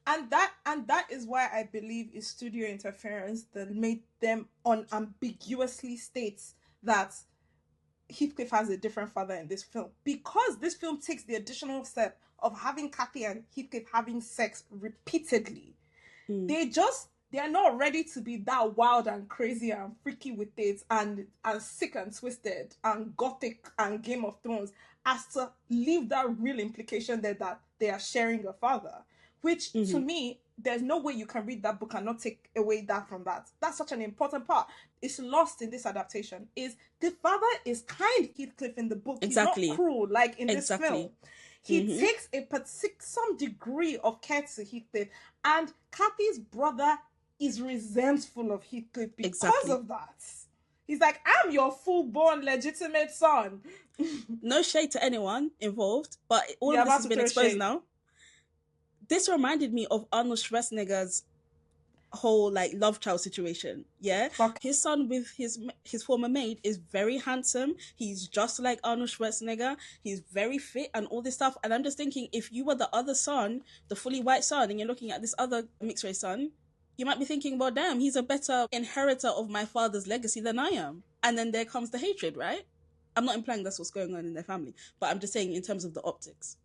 And that is why I believe is studio interference that made them unambiguously states that Heathcliff has a different father in this film. Because this film takes the additional step of having Cathy and Heathcliff having sex repeatedly. They're not ready to be that wild and crazy and freaky with it and sick and twisted and gothic and Game of Thrones as to leave that real implication there that they are sharing a father. Which, to me, there's no way you can read that book and not take away that from that. That's such an important part. It's lost in this adaptation. Is the father is kind Heathcliff in the book. Exactly. He's not cruel like in this film. He takes some degree of care to Heathcliff. And Cathy's brother is resentful of Heathcliff because of that. He's like, I'm your full-born legitimate son. No shade to anyone involved, but all of this has been exposed now. This reminded me of Arnold Schwarzenegger's whole like love child situation. Yeah, his son with his former maid is very handsome. He's just like Arnold Schwarzenegger. He's very fit and all this stuff. And I'm just thinking, if you were the other son, the fully white son, and you're looking at this other mixed race son, you might be thinking, well, damn, he's a better inheritor of my father's legacy than I am. And then there comes the hatred, right? I'm not implying that's what's going on in their family, but I'm just saying in terms of the optics.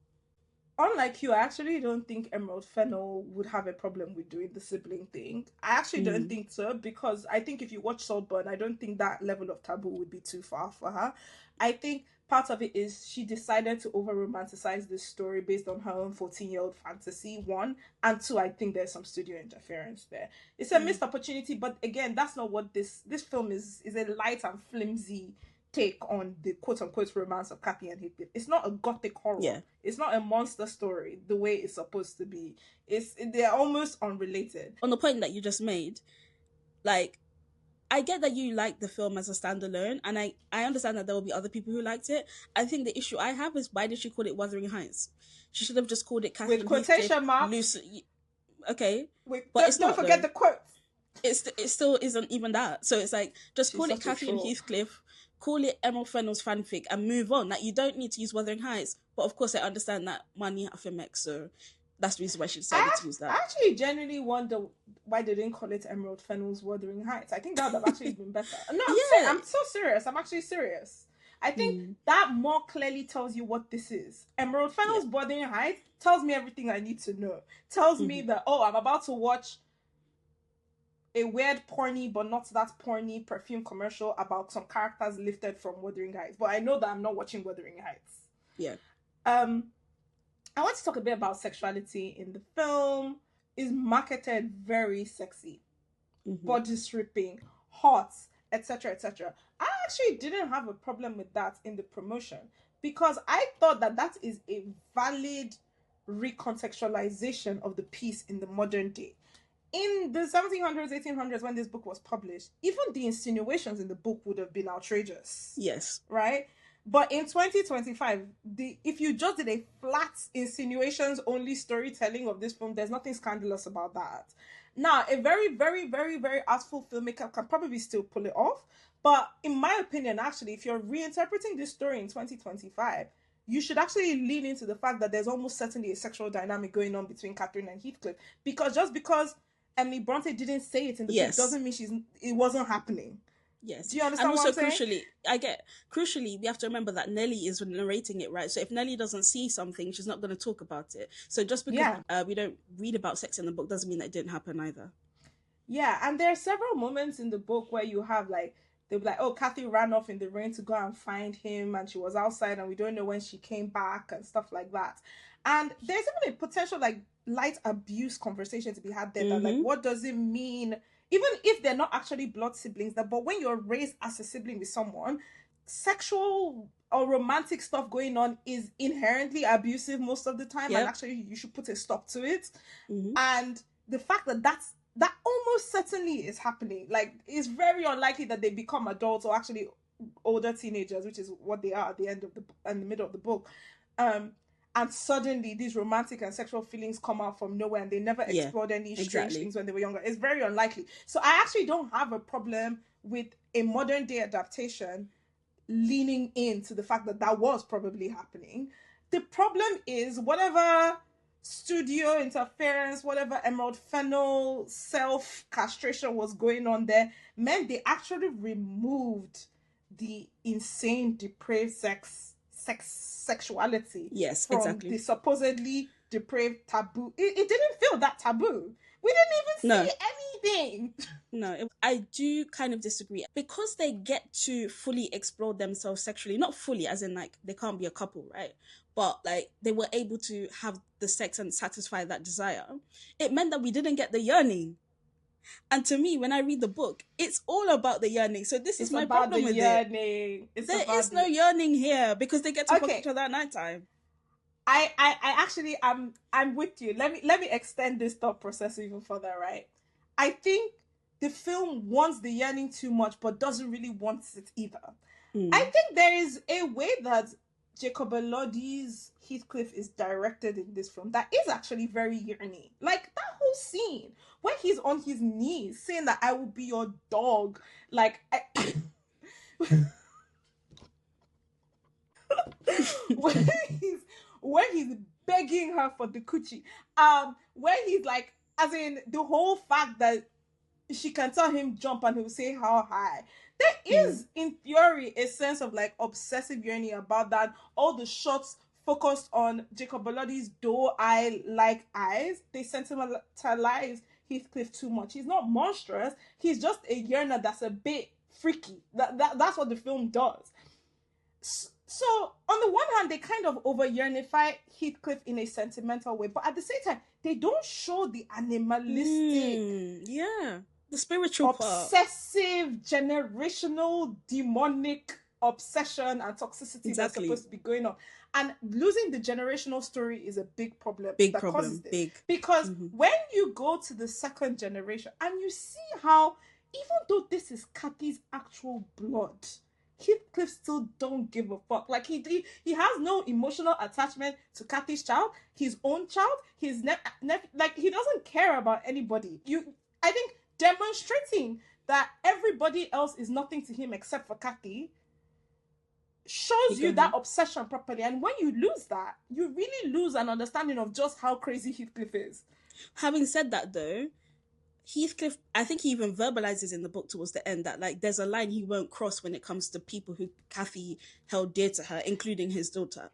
unlike you, I actually don't think Emerald Fennell would have a problem with doing the sibling thing. I actually don't think so, because I think if you watch Saltburn, I don't think that level of taboo would be too far for her. I think part of it is she decided to over-romanticize this story based on her own 14-year-old fantasy, one. And two, I think there's some studio interference there. It's a missed opportunity, but again, that's not what this film is a light and flimsy take on the quote-unquote romance of Cathy and Heathcliff. It's not a gothic horror. Yeah. It's not a monster story the way it's supposed to be. They're almost unrelated. On the point that you just made, like, I get that you like the film as a standalone, and I understand that there will be other people who liked it. I think the issue I have is, why did she call it Wuthering Heights? She should have just called it Catherine with quotation marks. Okay, don't forget the quotes. It still isn't even that. So it's like, just call it Catherine Heathcliff, call it Emerald Fennell's fanfic, and move on. Like, you don't need to use Wuthering Heights. But of course, I understand that money at FMX, so that's the reason why she decided to use that. I actually genuinely wonder why they didn't call it Emerald Fennell's Wuthering Heights. I think that would have actually been better. No, I'm so serious. I'm actually serious. I think that more clearly tells you what this is. Emerald Fennell's Wuthering Heights tells me everything I need to know. Tells me that, I'm about to watch a weird porny but not that porny perfume commercial about some characters lifted from Wuthering Heights. But I know that I'm not watching Wuthering Heights. Yeah. I want to talk a bit about sexuality in the film. It's marketed very sexy. Body stripping, hot, etc., etc. I actually didn't have a problem with that in the promotion, because I thought that is a valid recontextualization of the piece in the modern day. In the 1700s, 1800s, when this book was published, even the insinuations in the book would have been outrageous. Yes. Right? But in 2025, if you just did a flat insinuations-only storytelling of this film, there's nothing scandalous about that. Now, a very, very, very, very artful filmmaker can probably still pull it off. But in my opinion, actually, if you're reinterpreting this story in 2025, you should actually lean into the fact that there's almost certainly a sexual dynamic going on between Catherine and Heathcliff. Because just because Emily Brontë didn't say it in the book doesn't mean it wasn't happening. Yes. Do you understand what I'm saying? And also, crucially, we have to remember that Nelly is narrating it, right? So if Nelly doesn't see something, she's not going to talk about it. So just because we don't read about sex in the book doesn't mean that it didn't happen either. Yeah, and there are several moments in the book where you have, like, they'll be like, oh, Cathy ran off in the rain to go and find him, and she was outside, and we don't know when she came back, and stuff like that. And there's even a potential, like, light abuse conversation to be had there. That, like, what does it mean? Even if they're not actually blood siblings, but when you're raised as a sibling with someone, sexual or romantic stuff going on is inherently abusive most of the time, and actually you should put a stop to it. And the fact that almost certainly is happening, like, it's very unlikely that they become adults or actually older teenagers, which is what they are at the end of the middle of the book. And suddenly these romantic and sexual feelings come out from nowhere, and they never explored any strange things when they were younger. It's very unlikely. So I actually don't have a problem with a modern day adaptation leaning into the fact that was probably happening. The problem is whatever studio interference, whatever Emerald Fennell self-castration was going on there, meant they actually removed the insane, depraved sexuality from the supposedly depraved taboo. It didn't feel that taboo. We didn't even see anything. No, I do kind of disagree. Because they get to fully explore themselves sexually, not fully as in, like, they can't be a couple, right? But, like, they were able to have the sex and satisfy that desire. It meant that we didn't get the yearning. And to me, when I read the book, it's all about the yearning. So this is my problem with yearning. it. There is no yearning here, because they get to fuck each other at nighttime. I actually, I'm with you. Let me extend this thought process even further, right? I think the film wants the yearning too much, but doesn't really want it either. I think there is a way that Jacob Elordi's Heathcliff is directed in this film that is actually very yearning. Like, that whole scene where he's on his knees saying that I will be your dog. Like, when he's begging her for the coochie. When he's like, as in the whole fact that she can tell him jump and he'll say how high. There is, in theory, a sense of, like, obsessive yearning about that. All the shots focused on Jacob Elordi's doe-eye-like eyes, they sentimentalize Heathcliff too much. He's not monstrous. He's just a yearner that's a bit freaky. That's what the film does. So, on the one hand, they kind of over-yearnify Heathcliff in a sentimental way, but at the same time, they don't show the animalistic... the spiritual obsessive, generational, demonic obsession and toxicity that's supposed to be going on. And losing the generational story is a big problem. Causes this. Because when you go to the second generation and you see how, even though this is Cathy's actual blood, Heathcliff still don't give a fuck. Like, he has no emotional attachment to Cathy's child, his own child, his like, he doesn't care about anybody. I think demonstrating that everybody else is nothing to him except for Cathy shows you that obsession properly. And when you lose that, you really lose an understanding of just how crazy Heathcliff is. Having said that, though, Heathcliff, I think he even verbalizes in the book towards the end that, like, there's a line he won't cross when it comes to people who Cathy held dear to her, including her daughter.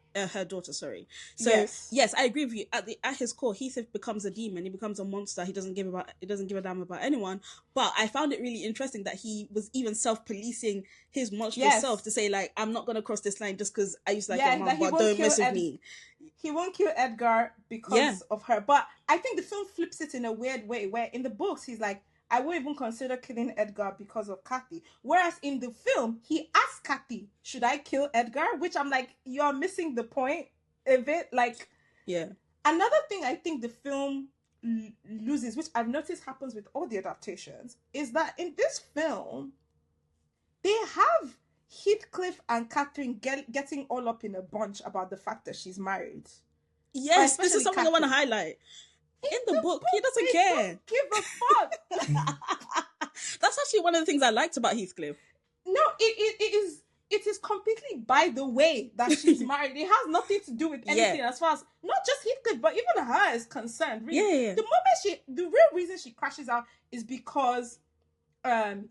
So yes, I agree with you. At his core, Heathcliff becomes a demon. He becomes a monster. He doesn't give a damn about anyone. But I found it really interesting that he was even self-policing his monstrous self to say, like, I'm not gonna cross this line just because I used to like your mom, but don't mess with me. He won't kill Edgar because of her. But I think the film flips it in a weird way, where in the books, he's like, I won't even consider killing Edgar because of Cathy. Whereas in the film, he asked Cathy, should I kill Edgar? Which I'm like, you're missing the point of it. Like, another thing I think the film loses, which I've noticed happens with all the adaptations, is that in this film, they have Heathcliff and Catherine getting all up in a bunch about the fact that she's married. Yes, this is something I want to highlight. In the book, he doesn't care. Don't give a fuck. That's actually one of the things I liked about Heathcliff. No, it is completely by the way that she's married. It has nothing to do with anything as far as not just Heathcliff, but even her is concerned. Really. The real reason she crashes out is because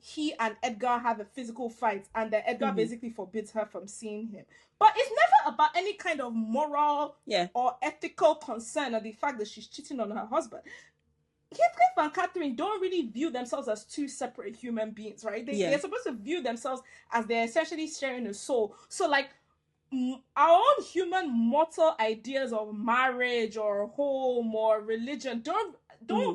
he and Edgar have a physical fight, and that Edgar basically forbids her from seeing him. But it's never about any kind of moral or ethical concern or the fact that she's cheating on her husband. Heathcliff and Catherine don't really view themselves as two separate human beings, right? They're supposed to view themselves as they're essentially sharing a soul. So, like, our own human mortal ideas of marriage or home or religion don't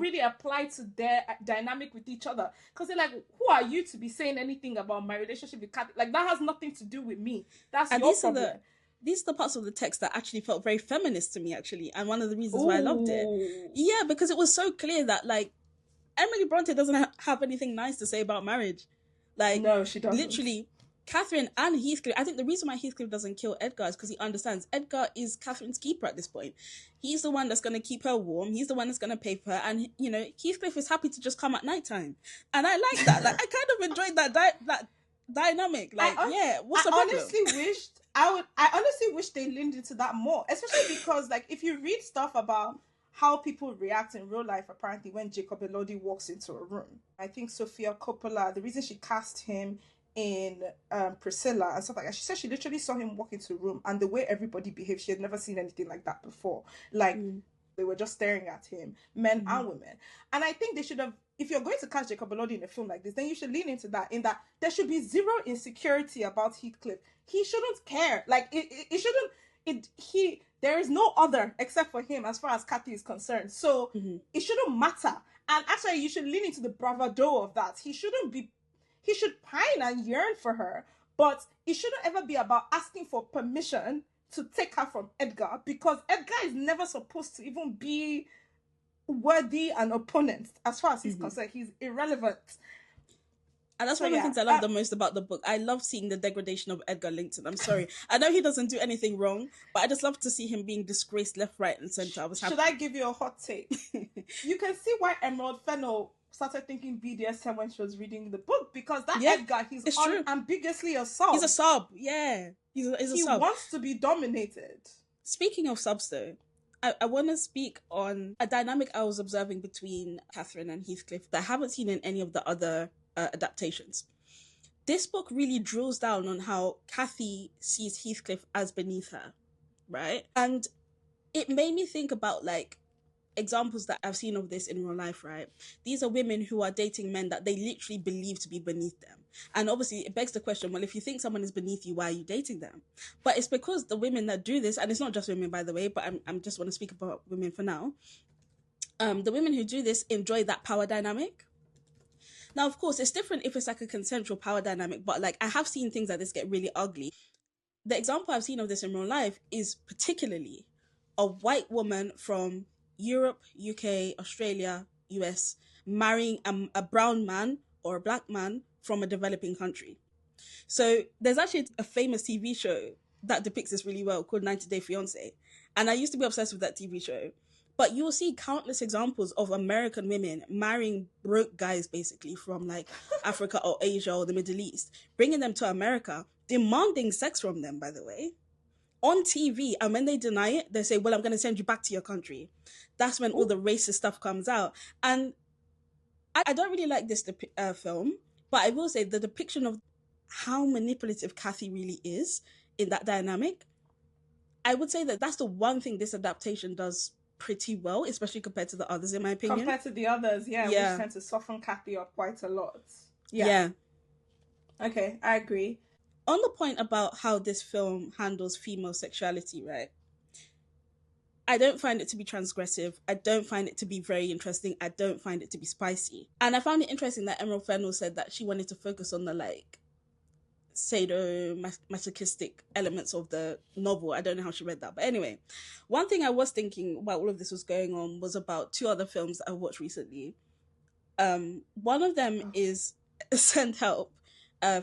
really apply to their dynamic with each other, because they're like, who are you to be saying anything about my relationship with Cathy? Like, that has nothing to do with me. That's your problem. These are the parts of the text that actually felt very feminist to me, actually, and one of the reasons why I loved it. Yeah, because it was so clear that, like, Emily Brontë doesn't have anything nice to say about marriage. Like, no, she doesn't. Literally, Catherine and Heathcliff, I think the reason why Heathcliff doesn't kill Edgar is because he understands Edgar is Catherine's keeper at this point. He's the one that's going to keep her warm. He's the one that's going to pay for her. And, you know, Heathcliff is happy to just come at nighttime. And I like that. Like, I kind of enjoyed that dynamic. Like, what's the problem? I honestly wish they leaned into that more. Especially because, like, if you read stuff about how people react in real life, apparently, when Jacob Elordi walks into a room. I think Sofia Coppola, the reason she cast him in Priscilla and stuff like that, she said she literally saw him walk into a room, and the way everybody behaved, she had never seen anything like that before. Like, they were just staring at him, men and women. And I think they should have, if you're going to cast Jacob Elordi in a film like this, then you should lean into that, in that there should be zero insecurity about Heathcliff. He shouldn't care. Like, there is no other except for him as far as Cathy is concerned. So it shouldn't matter. And actually, you should lean into the bravado of that. He should pine and yearn for her, but it shouldn't ever be about asking for permission to take her from Edgar, because Edgar is never supposed to even be worthy an opponent as far as he's concerned. He's irrelevant. And that's one of the things I love the most about the book. I love seeing the degradation of Edgar Linton. I'm sorry. I know he doesn't do anything wrong, but I just love to see him being disgraced left, right, and centre. I was happy. Should I give you a hot take? You can see why Emerald Fennell started thinking BDSM when she was reading the book, because that Edgar, he's unambiguously a sub. He's a sub, yeah. He's a he sub. He wants to be dominated. Speaking of subs, though, I want to speak on a dynamic I was observing between Catherine and Heathcliff that I haven't seen in any of the other adaptations. This book really drills down on how Cathy sees Heathcliff as beneath her. right? And it made me think about like examples that I've seen of this in real life, right? These are women who are dating men that they literally believe to be beneath them. And obviously it begs the question, well, if you think someone is beneath you, why are you dating them? But it's because the women that do this, and it's not just women, by the way, but I'm just want to speak about women for now. The women who do this enjoy that power dynamic. Now, of course, it's different if it's like a consensual power dynamic, but like I have seen things like this get really ugly. The example I've seen of this in real life is particularly a white woman from Europe, UK, Australia, US, marrying a brown man or a black man from a developing country. So there's actually a famous TV show that depicts this really well called 90 Day Fiancé. And I used to be obsessed with that TV show. But you'll see countless examples of American women marrying broke guys, basically, from like Africa or Asia or the Middle East, bringing them to America, demanding sex from them, by the way, on TV. And when they deny it, they say, well, I'm going to send you back to your country. That's when all the racist stuff comes out. And I don't really like this film, but I will say the depiction of how manipulative Kathy really is in that dynamic, I would say that that's the one thing this adaptation does pretty well, especially compared to the others, in my opinion. Compared to the others, which tend to soften Kathy up quite a lot. Yeah. Okay, I agree. On the point about how this film handles female sexuality, right? I don't find it to be transgressive. I don't find it to be very interesting. I don't find it to be spicy. And I found it interesting that Emerald Fennell said that she wanted to focus on the like sadomasochistic elements of the novel. I don't know how she read that. But anyway, one thing I was thinking while all of this was going on was about two other films that I watched recently. One of them is Send Help,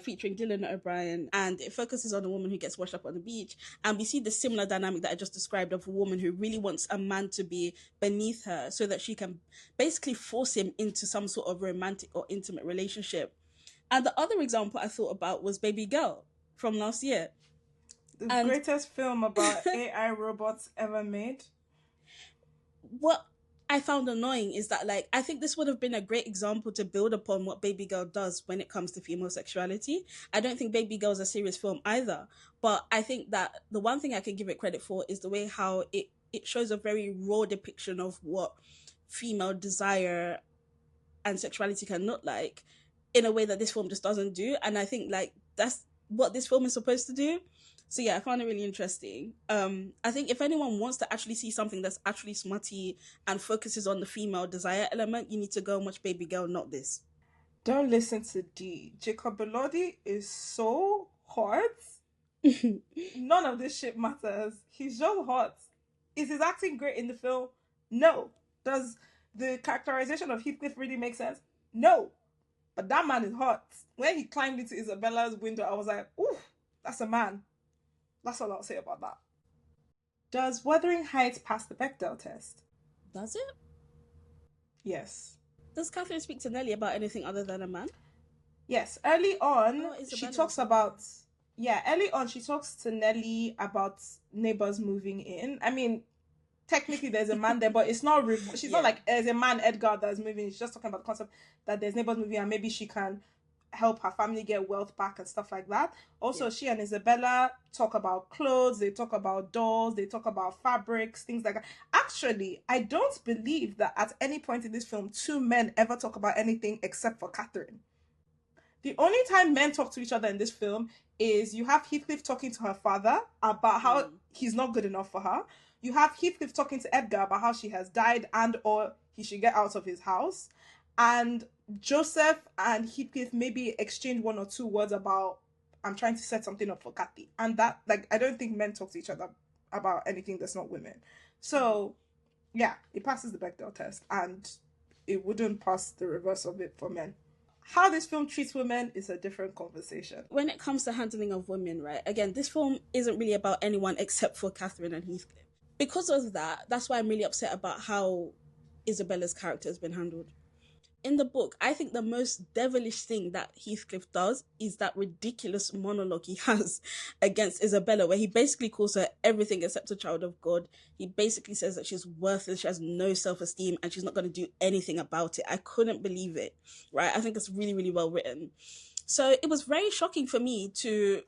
featuring Dylan O'Brien, and it focuses on a woman who gets washed up on the beach, and we see the similar dynamic that I just described of a woman who really wants a man to be beneath her so that she can basically force him into some sort of romantic or intimate relationship. And the other example I thought about was Baby Girl from last year. The greatest film about AI robots ever made. What I found annoying is that, like, I think this would have been a great example to build upon what Baby Girl does when it comes to female sexuality. I don't think Baby Girl is a serious film either, but I think that the one thing I can give it credit for is the way how it shows a very raw depiction of what female desire and sexuality can look like in a way that this film just doesn't do. And I think, like, that's what this film is supposed to do. So yeah, I found it really interesting. I think if anyone wants to actually see something that's actually smutty and focuses on the female desire element, you need to go and watch Baby Girl, not this. Don't listen to D. Jacob Elordi is so hot. None of this shit matters. He's just hot. Is his acting great in the film? No. Does the characterization of Heathcliff really make sense? No. But that man is hot. When he climbed into Isabella's window, I was like, ooh, that's a man. That's all I'll say about that. Does Wuthering Heights pass the Bechdel test? Does it? Yes. Does Catherine speak to Nelly about anything other than a man? Yes. Early on, she talks to Nelly about neighbors moving in. I mean, technically there's a man there, but it's not, she's not like, there's a man, Edgar, that's moving. She's just talking about the concept that there's neighbors moving and maybe she can help her family get wealth back and stuff like that. Also, she and Isabella talk about clothes, they talk about dolls, they talk about fabrics, things like that. Actually, I don't believe that at any point in this film, two men ever talk about anything except for Catherine. The only time men talk to each other in this film is you have Heathcliff talking to her father about how he's not good enough for her. You have Heathcliff talking to Edgar about how she has died and or he should get out of his house. And Joseph and Heathcliff maybe exchange one or two words about, I'm trying to set something up for Kathy. And that, like, I don't think men talk to each other about anything that's not women. So, yeah, it passes the Bechdel test. And it wouldn't pass the reverse of it for men. How this film treats women is a different conversation. When it comes to handling of women, right, again, this film isn't really about anyone except for Catherine and Heathcliff. Because of that, that's why I'm really upset about how Isabella's character has been handled. In the book, I think the most devilish thing that Heathcliff does is that ridiculous monologue he has against Isabella, where he basically calls her everything except a child of God. He basically says that she's worthless, she has no self-esteem, and she's not going to do anything about it. I couldn't believe it, right? I think it's really, really well written. So it was very shocking for me to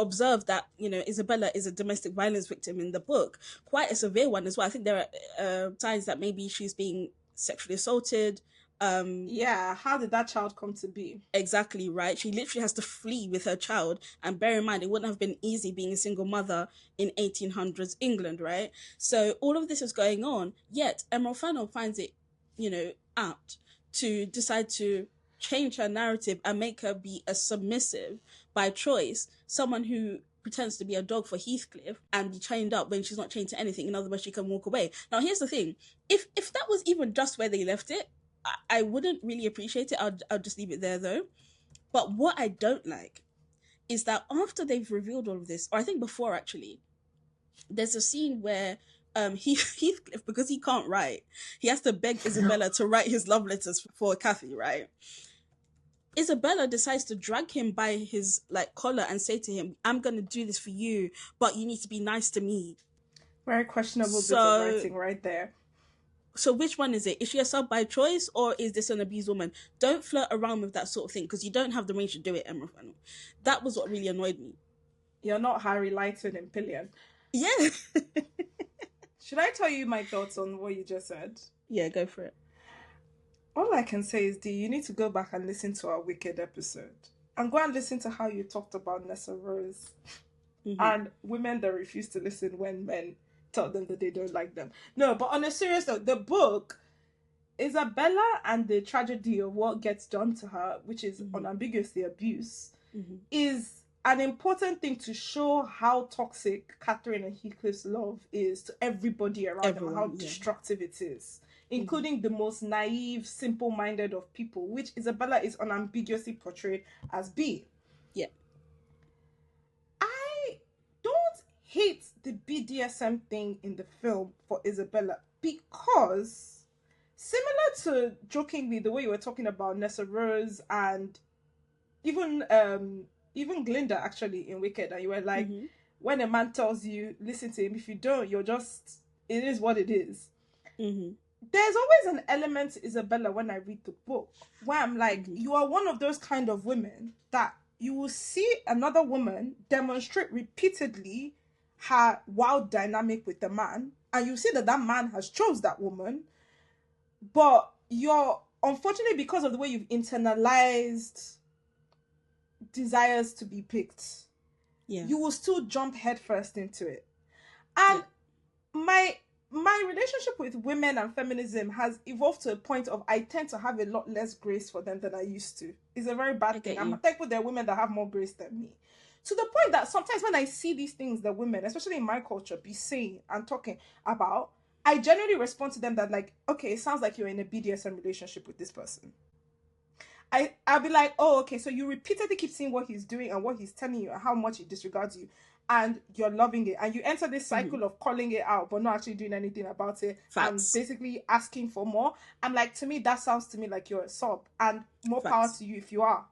observe that, you know, Isabella is a domestic violence victim in the book, quite a severe one as well. I think there are signs that maybe she's being sexually assaulted. Yeah, how did that child come to be? Exactly, right? She literally has to flee with her child, and bear in mind, it wouldn't have been easy being a single mother in 1800s England, right? So all of this is going on, yet Emerald Fennell finds it, you know, apt to decide to change her narrative and make her be a submissive by choice, someone who pretends to be a dog for Heathcliff and be chained up when she's not chained to anything. In other words, she can walk away. Now, here's the thing. If that was even just where they left it, I wouldn't really appreciate it. I'll just leave it there, though. But what I don't like is that after they've revealed all of this, or I think before, actually, there's a scene where Heathcliff, because he can't write, he has to beg Isabella to write his love letters for Cathy, right? Isabella decides to drag him by his collar and say to him, I'm going to do this for you, but you need to be nice to me. Very questionable bit of writing right there. So which one is it? Is she a sub by choice, or is this an abused woman? Don't flirt around with that sort of thing, because you don't have the range to do it, Emerald Fennell. That was what really annoyed me. You're not Harry Lighton in Pillion. Yeah. Should I tell you my thoughts on what you just said? Yeah, go for it. All I can say is, Dee, you need to go back and listen to our Wicked episode. And go and listen to how you talked about Nessa Rose. Mm-hmm. And women that refuse to listen when men tell them that they don't like them. No, but on a serious note, the book, Isabella and the tragedy of what gets done to her, which is unambiguously abuse, is an important thing to show how toxic Catherine and Heathcliff's love is to everybody around them, and how destructive it is, including the most naive, simple-minded of people, which Isabella is unambiguously portrayed as being. Yeah. I don't hate the BDSM thing in the film for Isabella, because similar to, jokingly, the way you were talking about Nessa Rose and even Glinda, actually, in Wicked, and you were like, when a man tells you, listen to him, if you don't, you're just, it is what it is. There's always an element to Isabella when I read the book where I'm like, you are one of those kind of women that you will see another woman demonstrate repeatedly her wild dynamic with the man, and you see that that man has chose that woman, but you're, unfortunately, because of the way you've internalized desires to be picked, you will still jump headfirst into it. And my relationship with women and feminism has evolved to a point of I tend to have a lot less grace for them than I used to. It's a very bad thing. I'm thankful there are women that have more grace than me. To the point that sometimes when I see these things that women, especially in my culture, be saying and talking about, I generally respond to them that like, okay, it sounds like you're in a BDSM relationship with this person. I'll be like, oh, okay, so you repeatedly keep seeing what he's doing and what he's telling you and how much he disregards you, and you're loving it, and you enter this cycle of calling it out but not actually doing anything about it. Facts. And basically asking for more. I'm like, to me, that sounds to me like you're a sub, and more Facts. power to you if you are.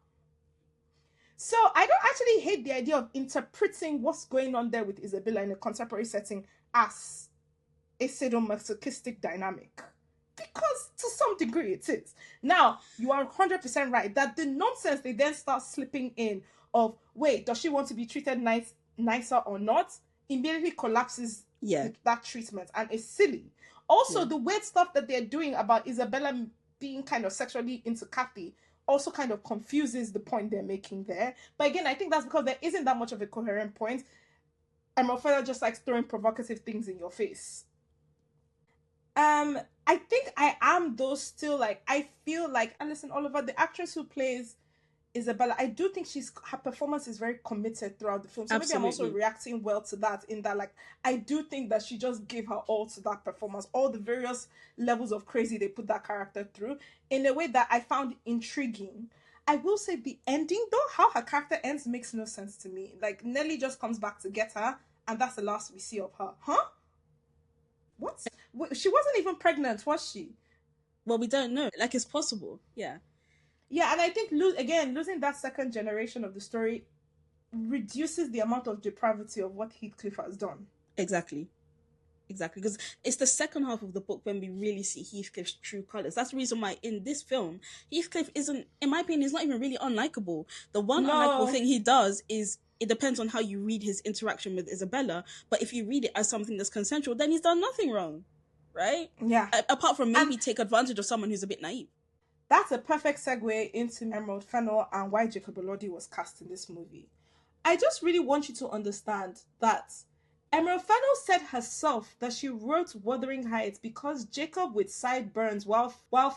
So I don't actually hate the idea of interpreting what's going on there with Isabella in a contemporary setting as a sadomasochistic dynamic. Because to some degree it is. Now, you are 100% right that the nonsense they then start slipping in of, wait, does she want to be treated nicer or not, immediately collapses that treatment and is silly. Also, the weird stuff that they're doing about Isabella being kind of sexually into Cathy also kind of confuses the point they're making there. But again, I think that's because there isn't that much of a coherent point. Emerald Fennell just likes throwing provocative things in your face. I think I am, though, still, like, I feel like Alison Oliver, the actress who plays Isabella, I do think her performance is very committed throughout the film. So maybe I'm also reacting well to that, in that, like, I do think that she just gave her all to that performance, all the various levels of crazy they put that character through, in a way that I found intriguing. I will say the ending, though, how her character ends makes no sense to me. Like, Nelly just comes back to get her, and that's the last we see of her. Huh? What? She wasn't even pregnant, was she? Well, we don't know. Like, it's possible. Yeah. Yeah, and I think, losing that second generation of the story reduces the amount of depravity of what Heathcliff has done. Exactly. Because it's the second half of the book when we really see Heathcliff's true colours. That's the reason why in this film, Heathcliff isn't, in my opinion, he's not even really unlikable. The one unlikable thing he does is it depends on how you read his interaction with Isabella. But if you read it as something that's consensual, then he's done nothing wrong, right? Yeah. Apart from maybe take advantage of someone who's a bit naive. That's a perfect segue into Emerald Fennell and why Jacob Elordi was cast in this movie. I just really want you to understand that Emerald Fennell said herself that she wrote Wuthering Heights because Jacob with sideburns while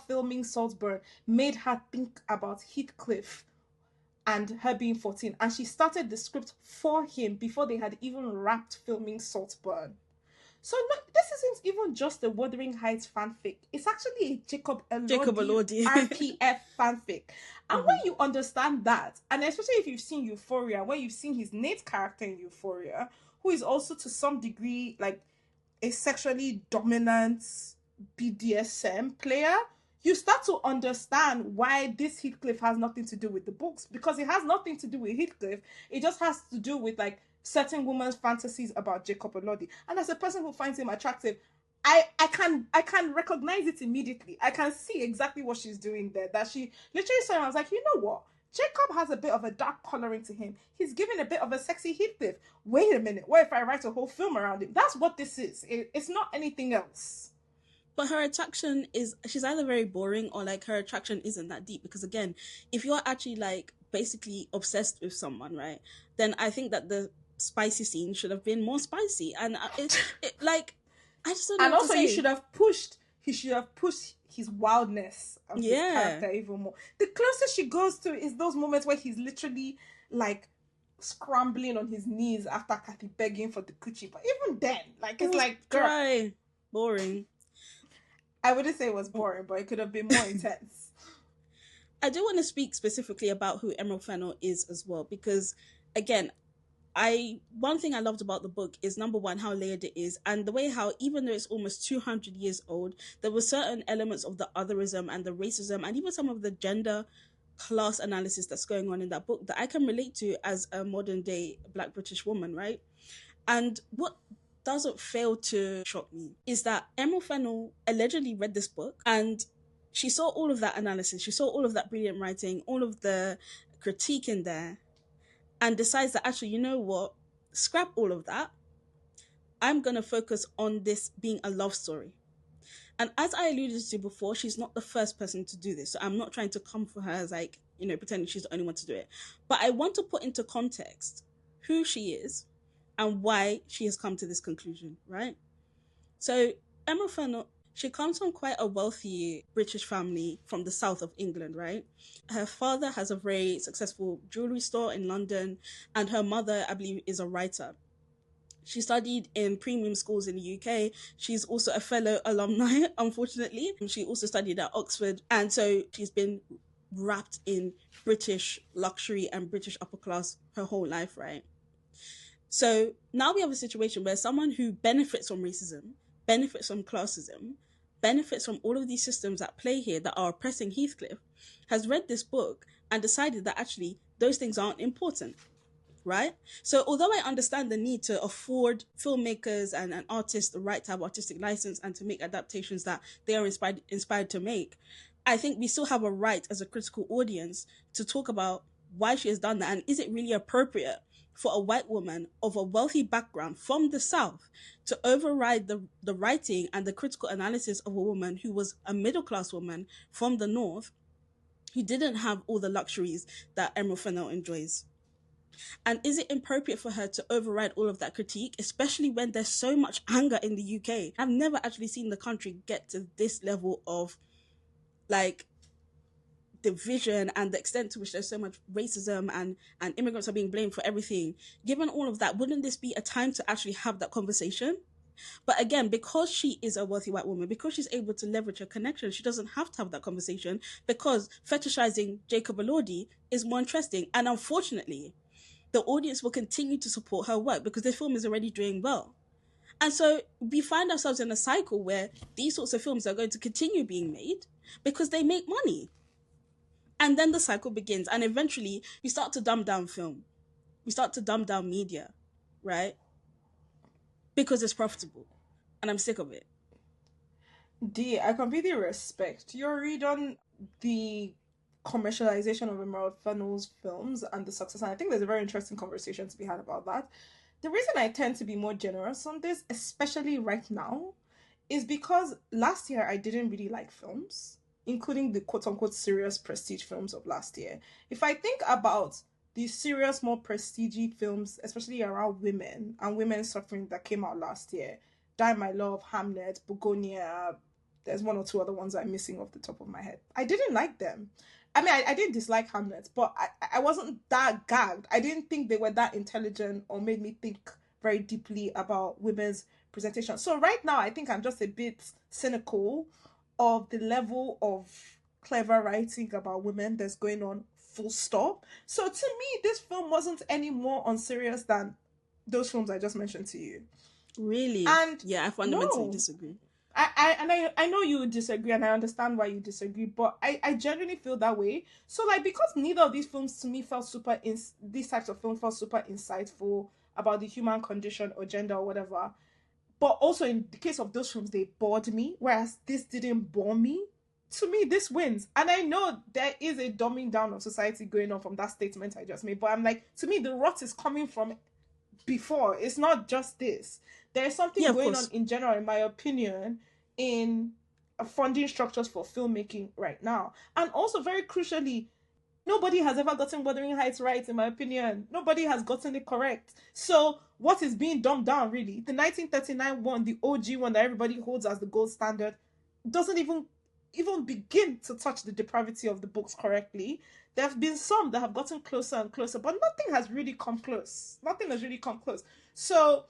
filming Saltburn made her think about Heathcliff and her being 14. And she started the script for him before they had even wrapped filming Saltburn. So no, this isn't even just a Wuthering Heights fanfic. It's actually a Jacob Elordi RPF fanfic. And when you understand that, and especially if you've seen Euphoria, when you've seen his Nate character in Euphoria, who is also to some degree like a sexually dominant BDSM player, you start to understand why this Heathcliff has nothing to do with the books. Because it has nothing to do with Heathcliff. It just has to do with like certain women's fantasies about Jacob Elordi. And as a person who finds him attractive, I can recognize it immediately. I can see exactly what she's doing there. That she literally saw him, I was like, you know what? Jacob has a bit of a dark coloring to him. He's giving a bit of a sexy Heathcliff. Wait a minute. What if I write a whole film around him? That's what this is. It's not anything else. But her attraction is, she's either very boring or like her attraction isn't that deep. Because again, if you're actually like basically obsessed with someone, right, then I think that the spicy scene should have been more spicy. And like, I just don't know. And what also, to say. he should have pushed his wildness of his character even more. The closest she goes to is those moments where he's literally like scrambling on his knees after Kathy begging for the coochie. But even then, like, it's like dry, boring. I wouldn't say it was boring, but it could have been more intense. I do want to speak specifically about who Emerald Fennell is as well, because again, one thing I loved about the book is, number one, how layered it is, and the way how, even though it's almost 200 years old, there were certain elements of the otherism and the racism and even some of the gender class analysis that's going on in that book that I can relate to as a modern day Black British woman, right? And what doesn't fail to shock me is that Emerald Fennell allegedly read this book and she saw all of that analysis, she saw all of that brilliant writing, all of the critique in there, and decides that actually, you know what, scrap all of that. I'm going to focus on this being a love story. And as I alluded to before, she's not the first person to do this. So I'm not trying to come for her as like, you know, pretending she's the only one to do it. But I want to put into context who she is and why she has come to this conclusion, right? So Emerald Fennell, she comes from quite a wealthy British family from the south of England, right? Her father has a very successful jewelry store in London, and her mother, I believe, is a writer. She studied in premium schools in the UK. She's also a fellow alumni, unfortunately. She also studied at Oxford, and so she's been wrapped in British luxury and British upper class her whole life, right? So now we have a situation where someone who benefits from racism, benefits from classism, benefits from all of these systems at play here that are oppressing Heathcliff, has read this book and decided that actually those things aren't important, right? So although I understand the need to afford filmmakers and artists the right to have artistic license and to make adaptations that they are inspired to make, I think we still have a right as a critical audience to talk about why she has done that, and is it really appropriate for a white woman of a wealthy background from the South to override the writing and the critical analysis of a woman who was a middle-class woman from the North who didn't have all the luxuries that Emerald Fennell enjoys? And is it appropriate for her to override all of that critique, especially when there's so much anger in the UK? I've never actually seen the country get to this level of like division and the extent to which there's so much racism and immigrants are being blamed for everything. Given all of that, wouldn't this be a time to actually have that conversation? But again, because she is a wealthy white woman, because she's able to leverage her connection, she doesn't have to have that conversation, because fetishizing Jacob Elordi is more interesting. And unfortunately, the audience will continue to support her work because this film is already doing well. And so we find ourselves in a cycle where these sorts of films are going to continue being made because they make money. And then the cycle begins. And eventually we start to dumb down film. We start to dumb down media, right? Because it's profitable. And I'm sick of it. D, I completely respect your read on the commercialization of Emerald Fennell's films and the success. And I think there's a very interesting conversation to be had about that. The reason I tend to be more generous on this, especially right now, is because last year I didn't really like films, including the quote-unquote serious prestige films of last year. If I think about the serious, more prestige films, especially around women and women's suffering that came out last year, Die My Love, Hamlet, Begonia, there's one or two other ones I'm missing off the top of my head. I didn't like them. I mean, I didn't dislike Hamlet, but I wasn't that gagged. I didn't think they were that intelligent or made me think very deeply about women's presentation. So right now, I think I'm just a bit cynical of the level of clever writing about women that's going on, full stop. So to me, this film wasn't any more unserious than those films I just mentioned to you. Really? And yeah, I fundamentally disagree. I know you would disagree, and I understand why you disagree, but I genuinely feel that way. So like, because neither of these films to me felt these types of films felt super insightful about the human condition or gender or whatever, but also in the case of those films, they bored me, whereas this didn't bore me. To me, this wins. And I know there is a dumbing down of society going on from that statement I just made, but I'm like, to me, the rot is coming from before. It's not just this. There's something going on in general, in my opinion, in funding structures for filmmaking right now. And also, very crucially, nobody has ever gotten Wuthering Heights right, in my opinion. Nobody has gotten it correct. So what is being dumbed down, really? The 1939 one, the OG one that everybody holds as the gold standard, doesn't even begin to touch the depravity of the books correctly. There have been some that have gotten closer and closer, but nothing has really come close. So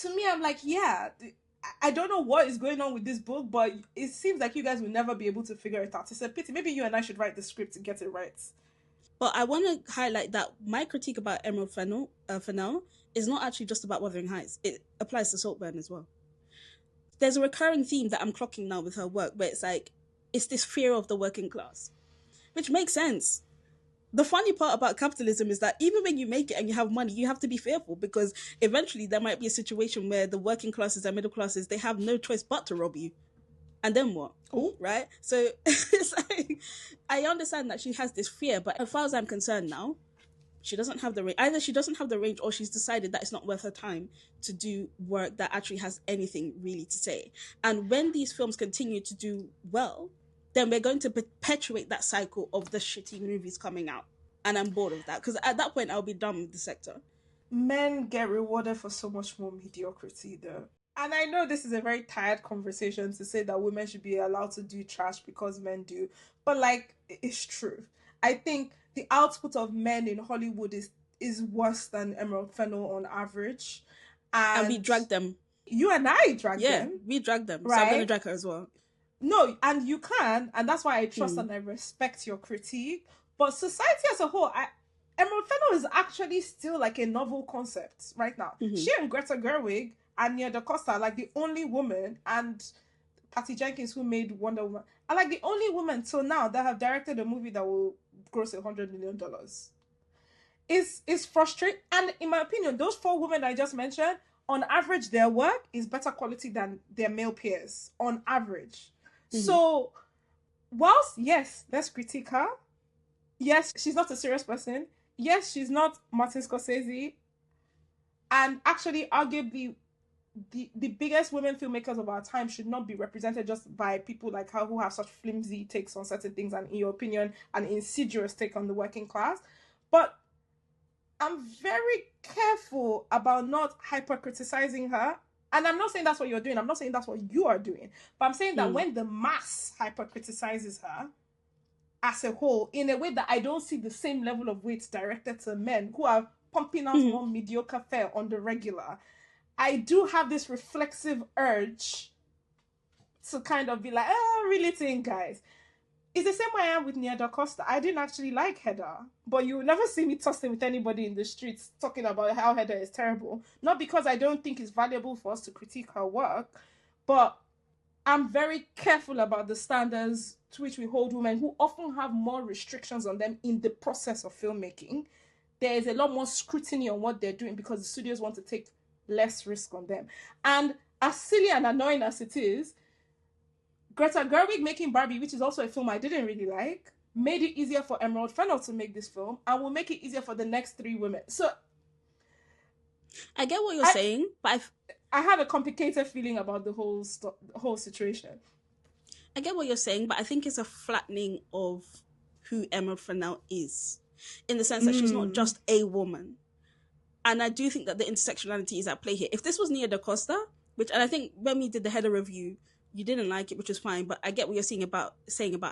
to me, I'm like, yeah, I don't know what is going on with this book, but it seems like you guys will never be able to figure it out. It's a pity. Maybe you and I should write the script to get it right. But I want to highlight that my critique about Emerald Fennell is not actually just about Wuthering Heights. It applies to Saltburn as well. There's a recurring theme that I'm clocking now with her work, where it's like, it's this fear of the working class, which makes sense. The funny part about capitalism is that even when you make it and you have money, you have to be fearful, because eventually there might be a situation where the working classes and middle classes, they have no choice but to rob you. And then what? Oh, right? So it's like, I understand that she has this fear, but as far as I'm concerned now, she doesn't have the range. Either she doesn't have the range, or she's decided that it's not worth her time to do work that actually has anything really to say. And when these films continue to do well, then we're going to perpetuate that cycle of the shitty movies coming out. And I'm bored of that, because at that point, I'll be done with the sector. Men get rewarded for so much more mediocrity, though. And I know this is a very tired conversation to say that women should be allowed to do trash because men do. But, like, it's true. I think the output of men in Hollywood is worse than Emerald Fennell on average. And we drag them. You and I drag them. Yeah, we drag them. Right? So I'm going to drag her as well. No, and you can. And that's why I trust and I respect your critique. But society as a whole, Emerald Fennell is actually still like a novel concept right now. Mm-hmm. She and Greta Gerwig and Nia DaCosta are like the only woman, and Patty Jenkins, who made Wonder Woman, are like the only women till now that have directed a movie that will gross $100 million. It's frustrating. And in my opinion, those 4 women I just mentioned, on average, their work is better quality than their male peers, on average. Mm-hmm. So, whilst, yes, let's critique her. Yes, she's not a serious person. Yes, she's not Martin Scorsese. And actually, arguably, the biggest women filmmakers of our time should not be represented just by people like her who have such flimsy takes on certain things and, in your opinion, an insidious take on the working class. But I'm very careful about not hyper-criticizing her. And I'm not saying that's what you're doing. I'm not saying that's what you are doing. But I'm saying that when the mass hyper-criticizes her as a whole, in a way that I don't see the same level of weight directed to men who are pumping out more mediocre fare on the regular, I do have this reflexive urge to kind of be like, really think, guys. It's the same way I am with Nia DaCosta. I didn't actually like Hedda, but you will never see me tussling with anybody in the streets talking about how Hedda is terrible. Not because I don't think it's valuable for us to critique her work, but I'm very careful about the standards to which we hold women who often have more restrictions on them in the process of filmmaking. There is a lot more scrutiny on what they're doing because the studios want to take less risk on them. And as silly and annoying as it is, Greta Gerwig making Barbie, which is also a film I didn't really like, made it easier for Emerald Fennell to make this film and will make it easier for the next 3 women. So I get what you're saying, but I have a complicated feeling about the whole situation. I get what you're saying, but I think it's a flattening of who Emerald Fennell is, in the sense that she's not just a woman. And I do think that the intersectionality is at play here. If this was Nia DaCosta, and I think when we did the header review, you didn't like it, which is fine, but I get what you're saying about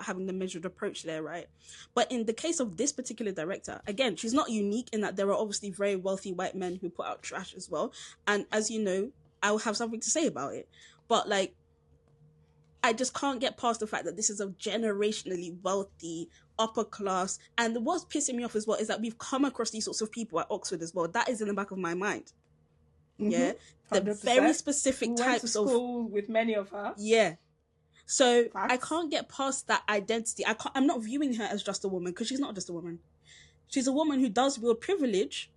having the measured approach there, right? But in the case of this particular director, again, she's not unique in that there are obviously very wealthy white men who put out trash as well. And as you know, I will have something to say about it. But like, I just can't get past the fact that this is a generationally wealthy, upper class. And what's pissing me off as well is that we've come across these sorts of people at Oxford as well. That is in the back of my mind. Mm-hmm. Yeah. The 100%. Very specific types of school with many of her. Yeah. So facts. I can't get past that identity. I'm not viewing her as just a woman, because she's not just a woman. She's a woman who does wield privilege.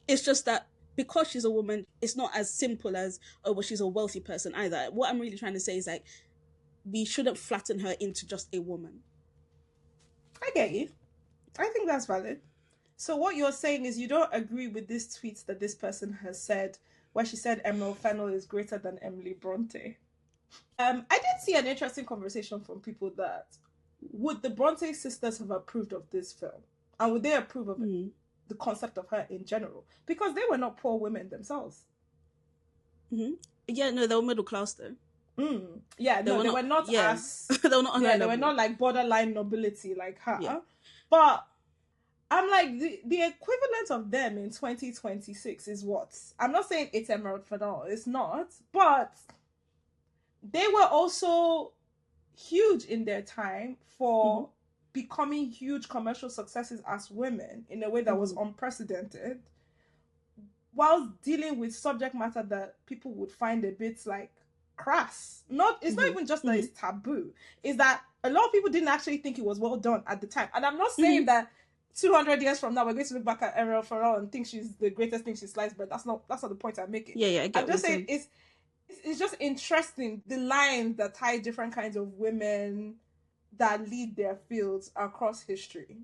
It's just that because she's a woman, it's not as simple as, oh, well, she's a wealthy person either. What I'm really trying to say is like, we shouldn't flatten her into just a woman. I get you. I think that's valid. So what you're saying is you don't agree with this tweet that this person has said, where she said Emerald Fennell is greater than Emily Brontë. I did see an interesting conversation from people that would the Brontë sisters have approved of this film? And would they approve of the concept of her in general? Because they were not poor women themselves. Mm-hmm. Yeah, no, they were middle class though. Yeah, they were not as they were not. Yeah, they were not like borderline nobility like her. Yeah. But I'm like the equivalent of them in 2026 is what? I'm not saying it's Emerald Fennell, it's not, but they were also huge in their time for becoming huge commercial successes as women in a way that was unprecedented, while dealing with subject matter that people would find a bit like crass. It's not even just that it's taboo, it's that a lot of people didn't actually think it was well done at the time. And I'm not saying that 200 years from now we're going to look back at Emerald Fennell and think she's the greatest thing since sliced bread. That's not the point I'm making. Yeah, I'm just saying it's just interesting, the lines that tie different kinds of women that lead their fields across history.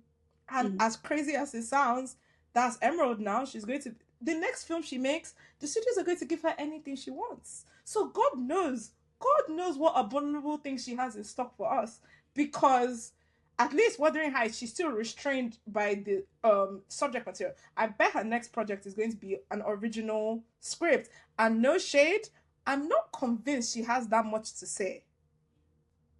And as crazy as it sounds, that's Emerald now. She's going to, the next film she makes, the studios are going to give her anything she wants. So God knows what abominable things she has in stock for us. Because at least Wuthering Heights, she's still restrained by the subject material. I bet her next project is going to be an original script. And no shade, I'm not convinced she has that much to say.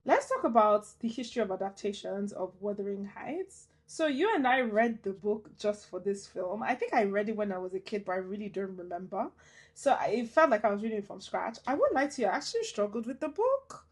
Let's talk about the history of adaptations of Wuthering Heights. So you and I read the book just for this film. I think I read it when I was a kid, but I really don't remember. So it felt like I was reading it from scratch. I won't lie to you, I actually struggled with the book.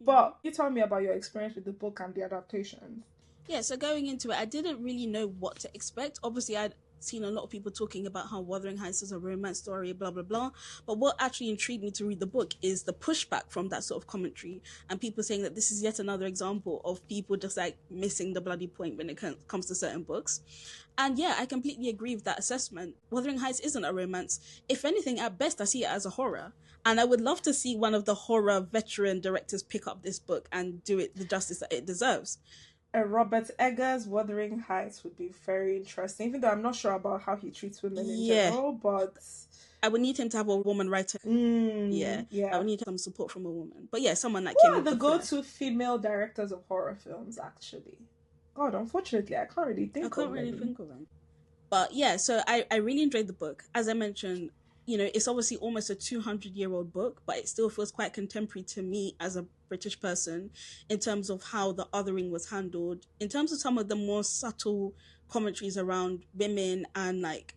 But you tell me about your experience with the book and the adaptations. Yeah, so going into it, I didn't really know what to expect. Obviously, I'd seen a lot of people talking about how Wuthering Heights is a romance story, blah, blah, blah. But what actually intrigued me to read the book is the pushback from that sort of commentary and people saying that this is yet another example of people just like missing the bloody point when it comes to certain books. And yeah, I completely agree with that assessment. Wuthering Heights isn't a romance. If anything, at best, I see it as a horror. And I would love to see one of the horror veteran directors pick up this book and do it the justice that it deserves. Robert Eggers' Wuthering Heights would be very interesting, even though I'm not sure about how he treats women in general, but I would need him to have a woman writer. Yeah. I would need some support from a woman. But yeah, someone that came. Who are the go-to female directors of horror films, actually? God, unfortunately, I can't really think of them. But yeah, so I really enjoyed the book. As I mentioned, you know, it's obviously almost a 200-year-old book, but it still feels quite contemporary to me as a British person in terms of how the othering was handled, in terms of some of the more subtle commentaries around women and like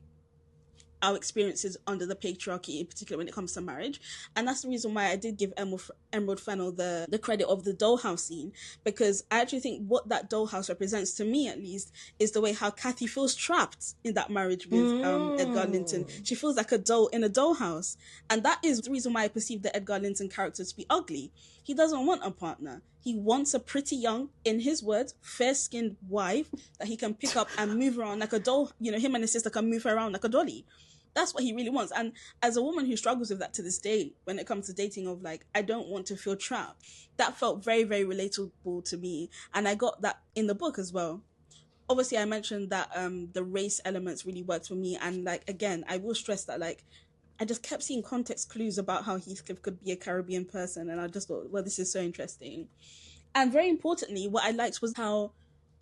our experiences under the patriarchy, in particular when it comes to marriage. And that's the reason why I did give Emerald Fennell the credit of the dollhouse scene, because I actually think what that dollhouse represents, to me at least, is the way how Kathy feels trapped in that marriage with Edgar Linton. She feels like a doll in a dollhouse. And that is the reason why I perceive the Edgar Linton character to be ugly. He doesn't want a partner. He wants a pretty young, in his words, fair-skinned wife that he can pick up and move around like a doll. You know, him and his sister can move her around like a dolly. that's what he really wants. And as a woman who struggles with that to this day, when it comes to dating, of like, I don't want to feel trapped, that felt very, very relatable to me. And I got that in the book as well. Obviously, I mentioned that the race elements really worked for me. And like, again, I will stress that, like, I just kept seeing context clues about how Heathcliff could be a Caribbean person. And I just thought, well, this is so interesting. And very importantly, what I liked was how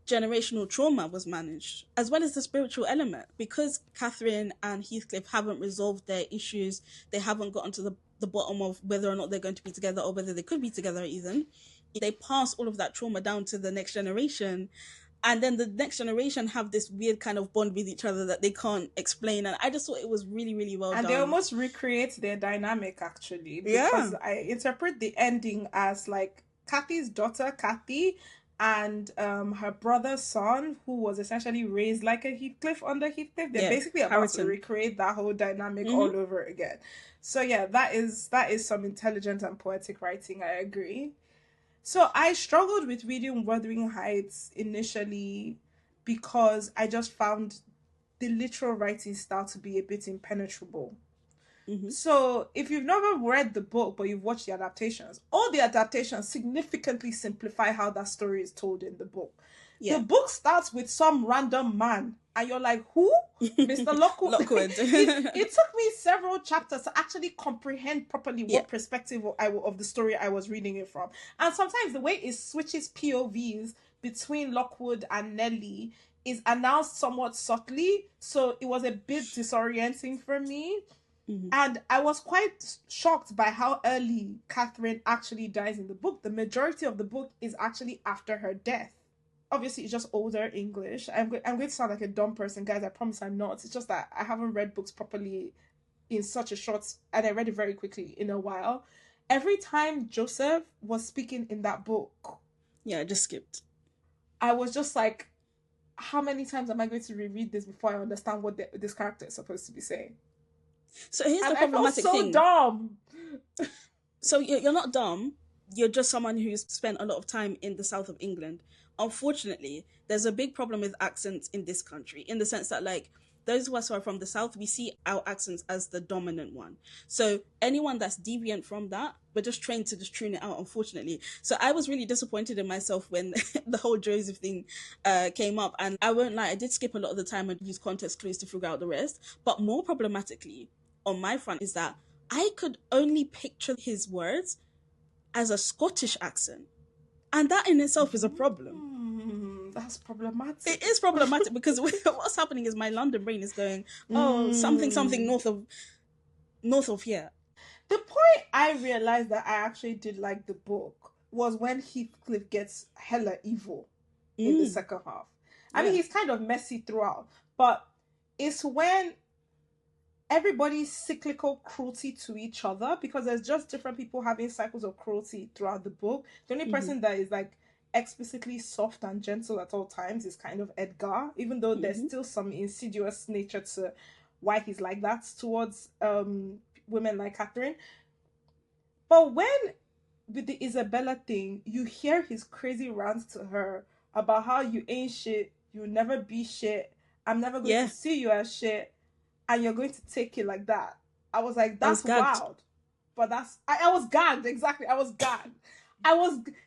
generational trauma was managed, as well as the spiritual element. Because Catherine and Heathcliff haven't resolved their issues, they haven't gotten to the bottom of whether or not they're going to be together, or whether they could be together even. They pass all of that trauma down to the next generation. And then the next generation have this weird kind of bond with each other that they can't explain. And I just thought it was really, really well done. And they almost recreate their dynamic, actually. Because I interpret the ending as, like, Kathy's daughter, Kathy, and her brother's son, who was essentially raised like a Heathcliff under Heathcliff. They're basically about to recreate that whole dynamic all over again. So yeah, that is some intelligent and poetic writing, I agree. So I struggled with reading Wuthering Heights initially because I just found the literal writing style to be a bit impenetrable. Mm-hmm. So if you've never read the book but you've watched the adaptations, all the adaptations significantly simplify how that story is told in the book. Yeah. The book starts with some random man and you're like, who? Mr. Lockwood. It took me several chapters to actually comprehend properly what perspective of the story I was reading it from. And sometimes the way it switches POVs between Lockwood and Nelly is announced somewhat subtly, so it was a bit disorienting for me. Mm-hmm. And I was quite shocked by how early Catherine actually dies in the book. The majority of the book is actually after her death. Obviously, it's just older English. I'm going to sound like a dumb person, guys. I promise I'm not. It's just that I haven't read books properly in such a short... And I read it very quickly in a while. Every time Joseph was speaking in that book... Yeah, I just skipped. I was just like, how many times am I going to reread this before I understand what this character is supposed to be saying? So here's the problematic thing. I felt so dumb. So you're not dumb. You're just someone who's spent a lot of time in the south of England. Unfortunately, there's a big problem with accents in this country, in the sense that, like, those of us who are from the south, we see our accents as the dominant one. So anyone that's deviant from that, we're just trained to just tune it out, unfortunately. So I was really disappointed in myself when the whole Joseph thing came up. And I won't lie, I did skip a lot of the time and use context clues to figure out the rest. But more problematically, on my front, is that I could only picture his words as a Scottish accent. And that in itself is a problem. That's problematic. It is problematic because what's happening is my London brain is going, something north of here. The point I realized that I actually did like the book was when Heathcliff gets hella evil in the second half. I mean, he's kind of messy throughout, but it's when everybody's cyclical cruelty to each other, because there's just different people having cycles of cruelty throughout the book. The only person that is like explicitly soft and gentle at all times is kind of Edgar, even though there's still some insidious nature to why he's like that towards women like Catherine. But when with the Isabella thing, you hear his crazy rants to her about how you ain't shit, you'll never be shit, I'm never going to see you as shit, and you're going to take it like that. I was like, that's wild. But I was gagged, exactly. I was gagged.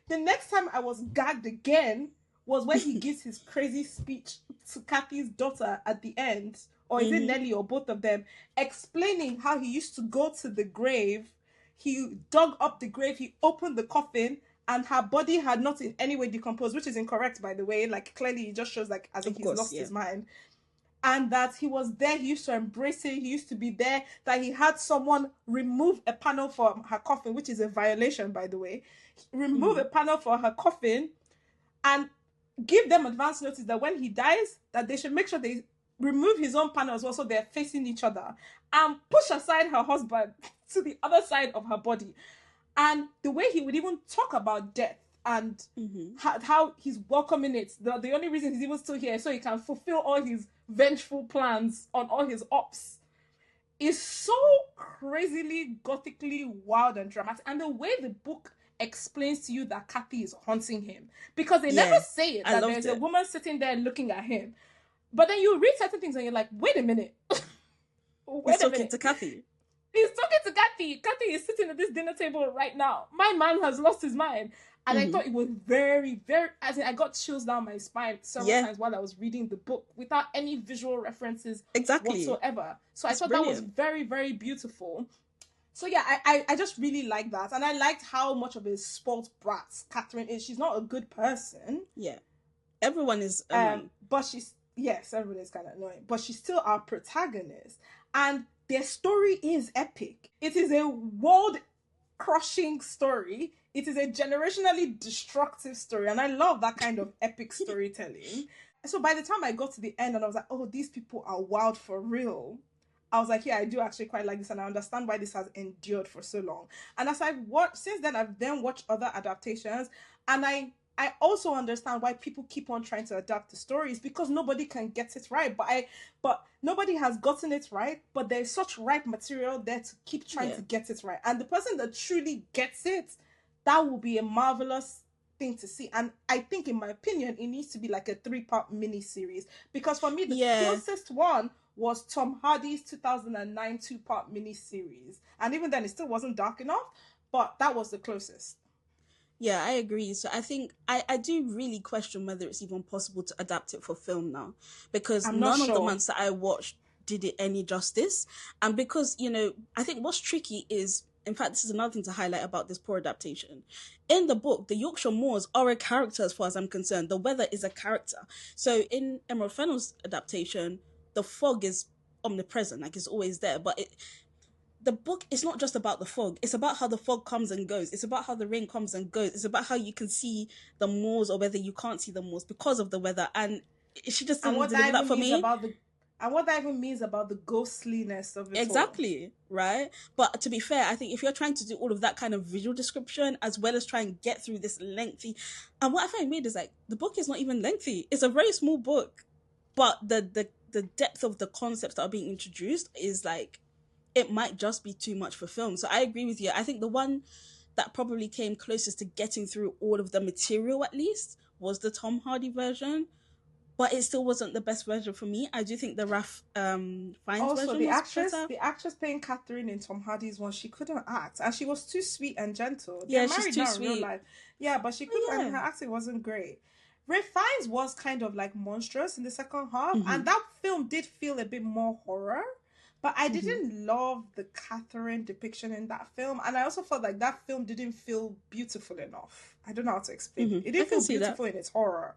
The next time I was gagged again was when he gives his crazy speech to Kathy's daughter at the end, or is it Nelly, or both of them, explaining how he used to go to the grave, he dug up the grave, he opened the coffin, and her body had not in any way decomposed, which is incorrect, by the way. Like, clearly it just shows, like, as if he's lost his mind. And that he was there, he used to embrace it, he used to be there, that he had someone remove a panel from her coffin, which is a violation, by the way. Remove a panel for her coffin and give them advance notice that when he dies, that they should make sure they remove his own panel as well, so they're facing each other, and push aside her husband to the other side of her body. And the way he would even talk about death and how he's welcoming it. The only reason he's even still here is so he can fulfill all his vengeful plans on all his ops. Is so crazily, gothically wild and dramatic. And the way the book explains to you that Kathy is haunting him, because they never say it, that there's a woman sitting there looking at him. But then you read certain things and you're like, wait a minute. He's talking to Kathy. He's talking to Kathy. Kathy is sitting at this dinner table right now. My man has lost his mind. And I thought it was very, very... As in, I got chills down my spine several times while I was reading the book without any visual references whatsoever. So I thought that was very, very beautiful. So yeah, I just really like that. And I liked how much of a spoiled brat Catherine is. She's not a good person. Yeah. Everyone is annoying. But she's... Yes, everyone is kind of annoying. But she's still our protagonist. And their story is epic. It is a world-crushing story. It is a generationally destructive story. And I love that kind of epic storytelling. So by the time I got to the end and I was like, oh, these people are wild for real, I was like, yeah, I do actually quite like this. And I understand why this has endured for so long. And as I've watched, since then, I've then watched other adaptations. And I also understand why people keep on trying to adapt the stories, because nobody can get it right. But nobody has gotten it right. But there's such right material there to keep trying to get it right. And the person that truly gets it, that will be a marvelous thing to see. And I think, in my opinion, it needs to be like a 3-part mini-series. Because for me, the closest one was Tom Hardy's 2009 2-part mini-series. And even then, it still wasn't dark enough. But that was the closest. Yeah, I agree. So I think I do really question whether it's even possible to adapt it for film now. Because none of the ones that I watched did it any justice. And because, you know, I think what's tricky is... In fact, this is another thing to highlight about this poor adaptation. In the book, the Yorkshire Moors are a character as far as I'm concerned. The weather is a character. So in Emerald Fennell's adaptation, the fog is omnipresent, like it's always there. But the book is not just about the fog. It's about how the fog comes and goes. It's about how the rain comes and goes. It's about how you can see the moors or whether you can't see the moors because of the weather. And she just didn't deliver that for me. And what that even means about the ghostliness of it Exactly, right? But to be fair, I think if you're trying to do all of that kind of visual description, as well as try and get through this lengthy... And what I find weird is, like, the book is not even lengthy. It's a very small book. But the depth of the concepts that are being introduced is, like, it might just be too much for film. So I agree with you. I think the one that probably came closest to getting through all of the material, at least, was the Tom Hardy version. But it still wasn't the best version for me. I do think the Ralph Fiennes version was better. The actress playing Catherine in Tom Hardy's one, she couldn't act. And she was too sweet and gentle. Yeah, she's too sweet. In real life. Yeah, but she couldn't, and her acting wasn't great. Ralph Fiennes was kind of like monstrous in the second half. Mm-hmm. And that film did feel a bit more horror. But I didn't love the Catherine depiction in that film. And I also felt like that film didn't feel beautiful enough. I don't know how to explain it. It didn't feel beautiful in its horror.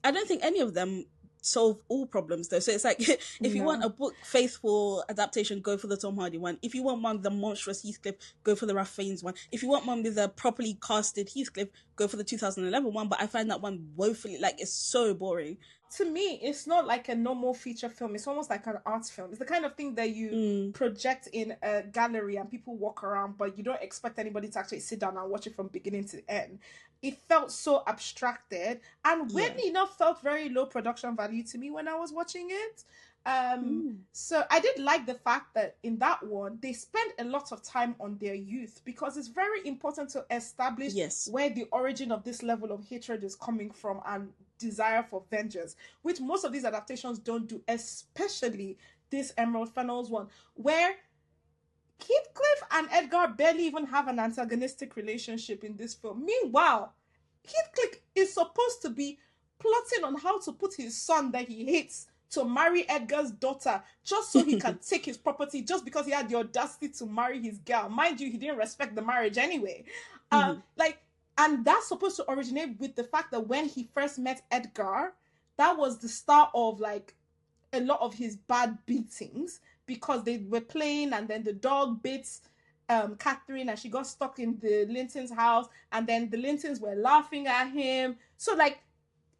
I don't think any of them solve all problems, though. So it's like, if you want a book faithful adaptation, go for the Tom Hardy one. If you want one with the monstrous Heathcliff, go for the Ralph Fiennes one. If you want one with a properly casted Heathcliff, go for the 2011 one. But I find that one woefully, like, it's so boring. To me, it's not like a normal feature film. It's almost like an art film. It's the kind of thing that you project in a gallery and people walk around, but you don't expect anybody to actually sit down and watch it from beginning to end. It felt so abstracted, and weirdly enough, felt very low production value to me when I was watching it. So I did like the fact that in that one, they spent a lot of time on their youth, because it's very important to establish where the origin of this level of hatred is coming from and desire for vengeance, which most of these adaptations don't do, especially this Emerald Fennell's one, where Heathcliff and Edgar barely even have an antagonistic relationship in this film. Meanwhile, Heathcliff is supposed to be plotting on how to put his son that he hates to marry Edgar's daughter, just so he can take his property, just because he had the audacity to marry his girl. Mind you, he didn't respect the marriage anyway. And that's supposed to originate with the fact that when he first met Edgar, that was the start of, like, a lot of his bad beatings, because they were playing and then the dog bit Catherine and she got stuck in the Lintons' house, and then the Lintons were laughing at him. So, like,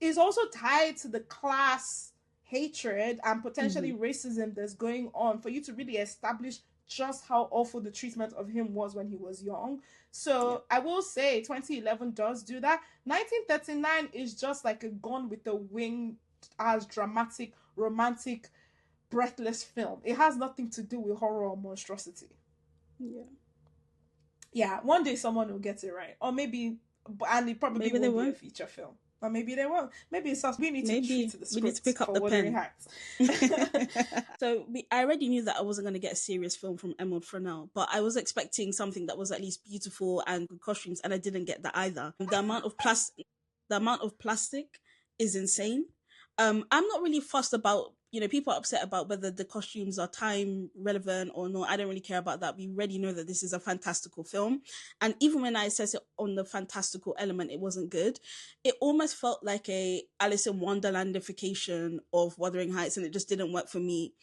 it's also tied to the class hatred and potentially racism that's going on, for you to really establish just how awful the treatment of him was when he was young. So I will say 2011 does do that. 1939 is just like a Gone with the Wind as dramatic, romantic, breathless film. It has nothing to do with horror or monstrosity. Yeah, one day someone will get it right. Or maybe, and it probably won't be a feature film. Or maybe they won't. Maybe it's us. We need to treat the script. We need to pick up for the Wuthering pen. Heights. So I already knew that I wasn't going to get a serious film from Emerald Fennell, but I was expecting something that was at least beautiful and good costumes, and I didn't get that either. The amount of plastic is insane. I'm not really fussed about, people are upset about whether the costumes are time relevant or not. I don't really care about that. We already know that this is a fantastical film. And even when I assess it on the fantastical element, it wasn't good. It almost felt like a Alice in Wonderlandification of Wuthering Heights, and it just didn't work for me.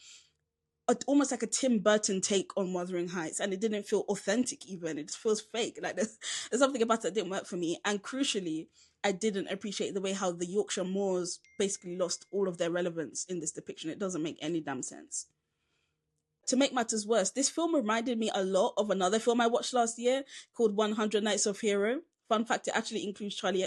Almost like a Tim Burton take on Wuthering Heights, and it didn't feel authentic even. It just feels fake. Like there's something about it that didn't work for me. And crucially, I didn't appreciate the way how the Yorkshire Moors basically lost all of their relevance in this depiction. It doesn't make any damn sense. To make matters worse, this film reminded me a lot of another film I watched last year called 100 Nights of Hero. Fun fact, it actually includes Charlie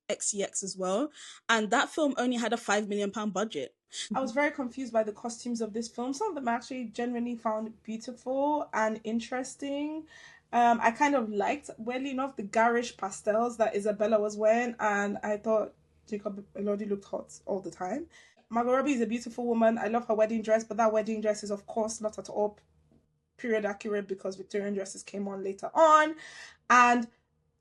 XCX as well. And that film only had a £5 million budget. I was very confused by the costumes of this film. Some of them I actually genuinely found beautiful and interesting. I kind of liked, weirdly enough, the garish pastels that Isabella was wearing, and I thought Jacob Elordi looked hot all the time. Margot Robbie is a beautiful woman. I love her wedding dress, but that wedding dress is, of course, not at all period accurate because Victorian dresses came on later on. And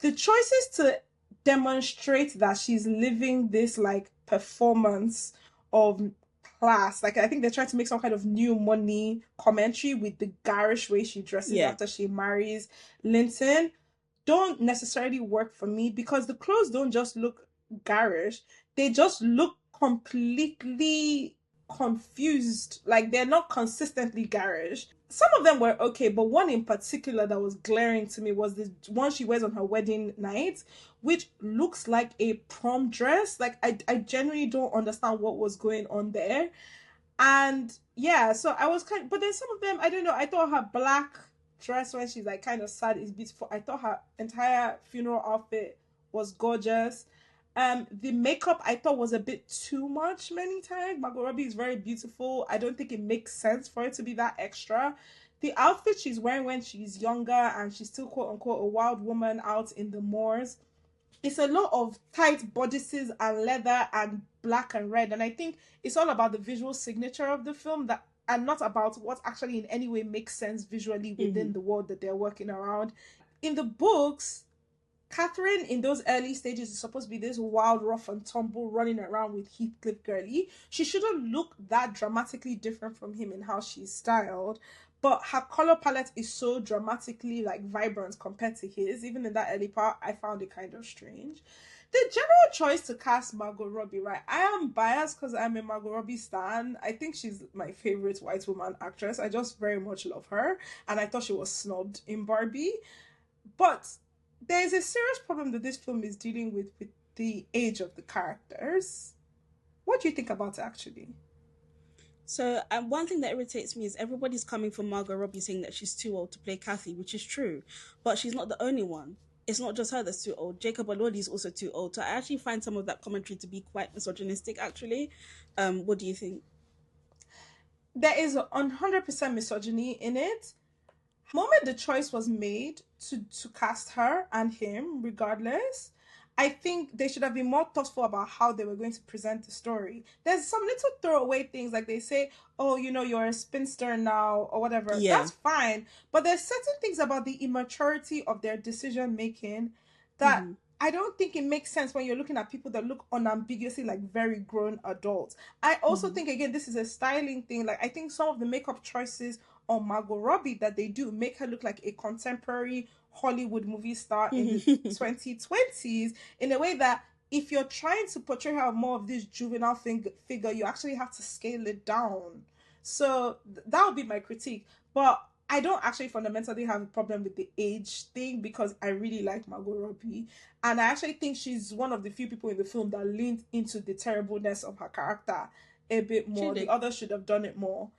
the choices to demonstrate that she's living this, like, performance of class, like I think they're trying to make some kind of new money commentary with the garish way she dresses after she marries Linton, don't necessarily work for me, because the clothes don't just look garish, they just look completely confused. Like they're not consistently garish. Some of them were okay, but one in particular that was glaring to me was the one she wears on her wedding night, which looks like a prom dress. Like I genuinely don't understand what was going on there. And yeah, so I was but then some of them, I don't know, I thought her black dress when she's like kind of sad is beautiful. I thought her entire funeral outfit was gorgeous. The makeup I thought was a bit too much many times. Margot Robbie is very beautiful. I don't think it makes sense for it to be that extra. The outfit she's wearing when she's younger and she's still quote unquote a wild woman out in the moors, it's a lot of tight bodices and leather and black and red. And I think it's all about the visual signature of the film that, and not about what actually in any way makes sense visually within the world that they're working around. In the books, Catherine, in those early stages, is supposed to be this wild, rough and tumble running around with Heathcliff girly. She shouldn't look that dramatically different from him in how she's styled, but her color palette is so dramatically like vibrant compared to his. Even in that early part, I found it kind of strange. The general choice to cast Margot Robbie, right? I am biased because I'm a Margot Robbie stan. I think she's my favorite white woman actress. I just very much love her, and I thought she was snubbed in Barbie. But there is a serious problem that this film is dealing with the age of the characters. What do you think about it, actually? So, one thing that irritates me is everybody's coming for Margot Robbie saying that she's too old to play Kathy, which is true. But she's not the only one. It's not just her that's too old. Jacob Elordi is also too old. So I actually find some of that commentary to be quite misogynistic, actually. What do you think? There is 100% misogyny in it. The moment the choice was made to cast her and him, regardless, I think they should have been more thoughtful about how they were going to present the story. There's some little throwaway things, like they say, oh, you're a spinster now, or whatever. Yeah. That's fine. But there's certain things about the immaturity of their decision-making that I don't think it makes sense when you're looking at people that look unambiguously like very grown adults. I also think, again, this is a styling thing. Like, I think some of the makeup choices on Margot Robbie that they do make her look like a contemporary Hollywood movie star in the 2020s, in a way that if you're trying to portray her more of this juvenile figure, you actually have to scale it down. So that would be my critique. But I don't actually fundamentally have a problem with the age thing, because I really like Margot Robbie. And I actually think she's one of the few people in the film that leaned into the terribleness of her character a bit more. The others should have done it more.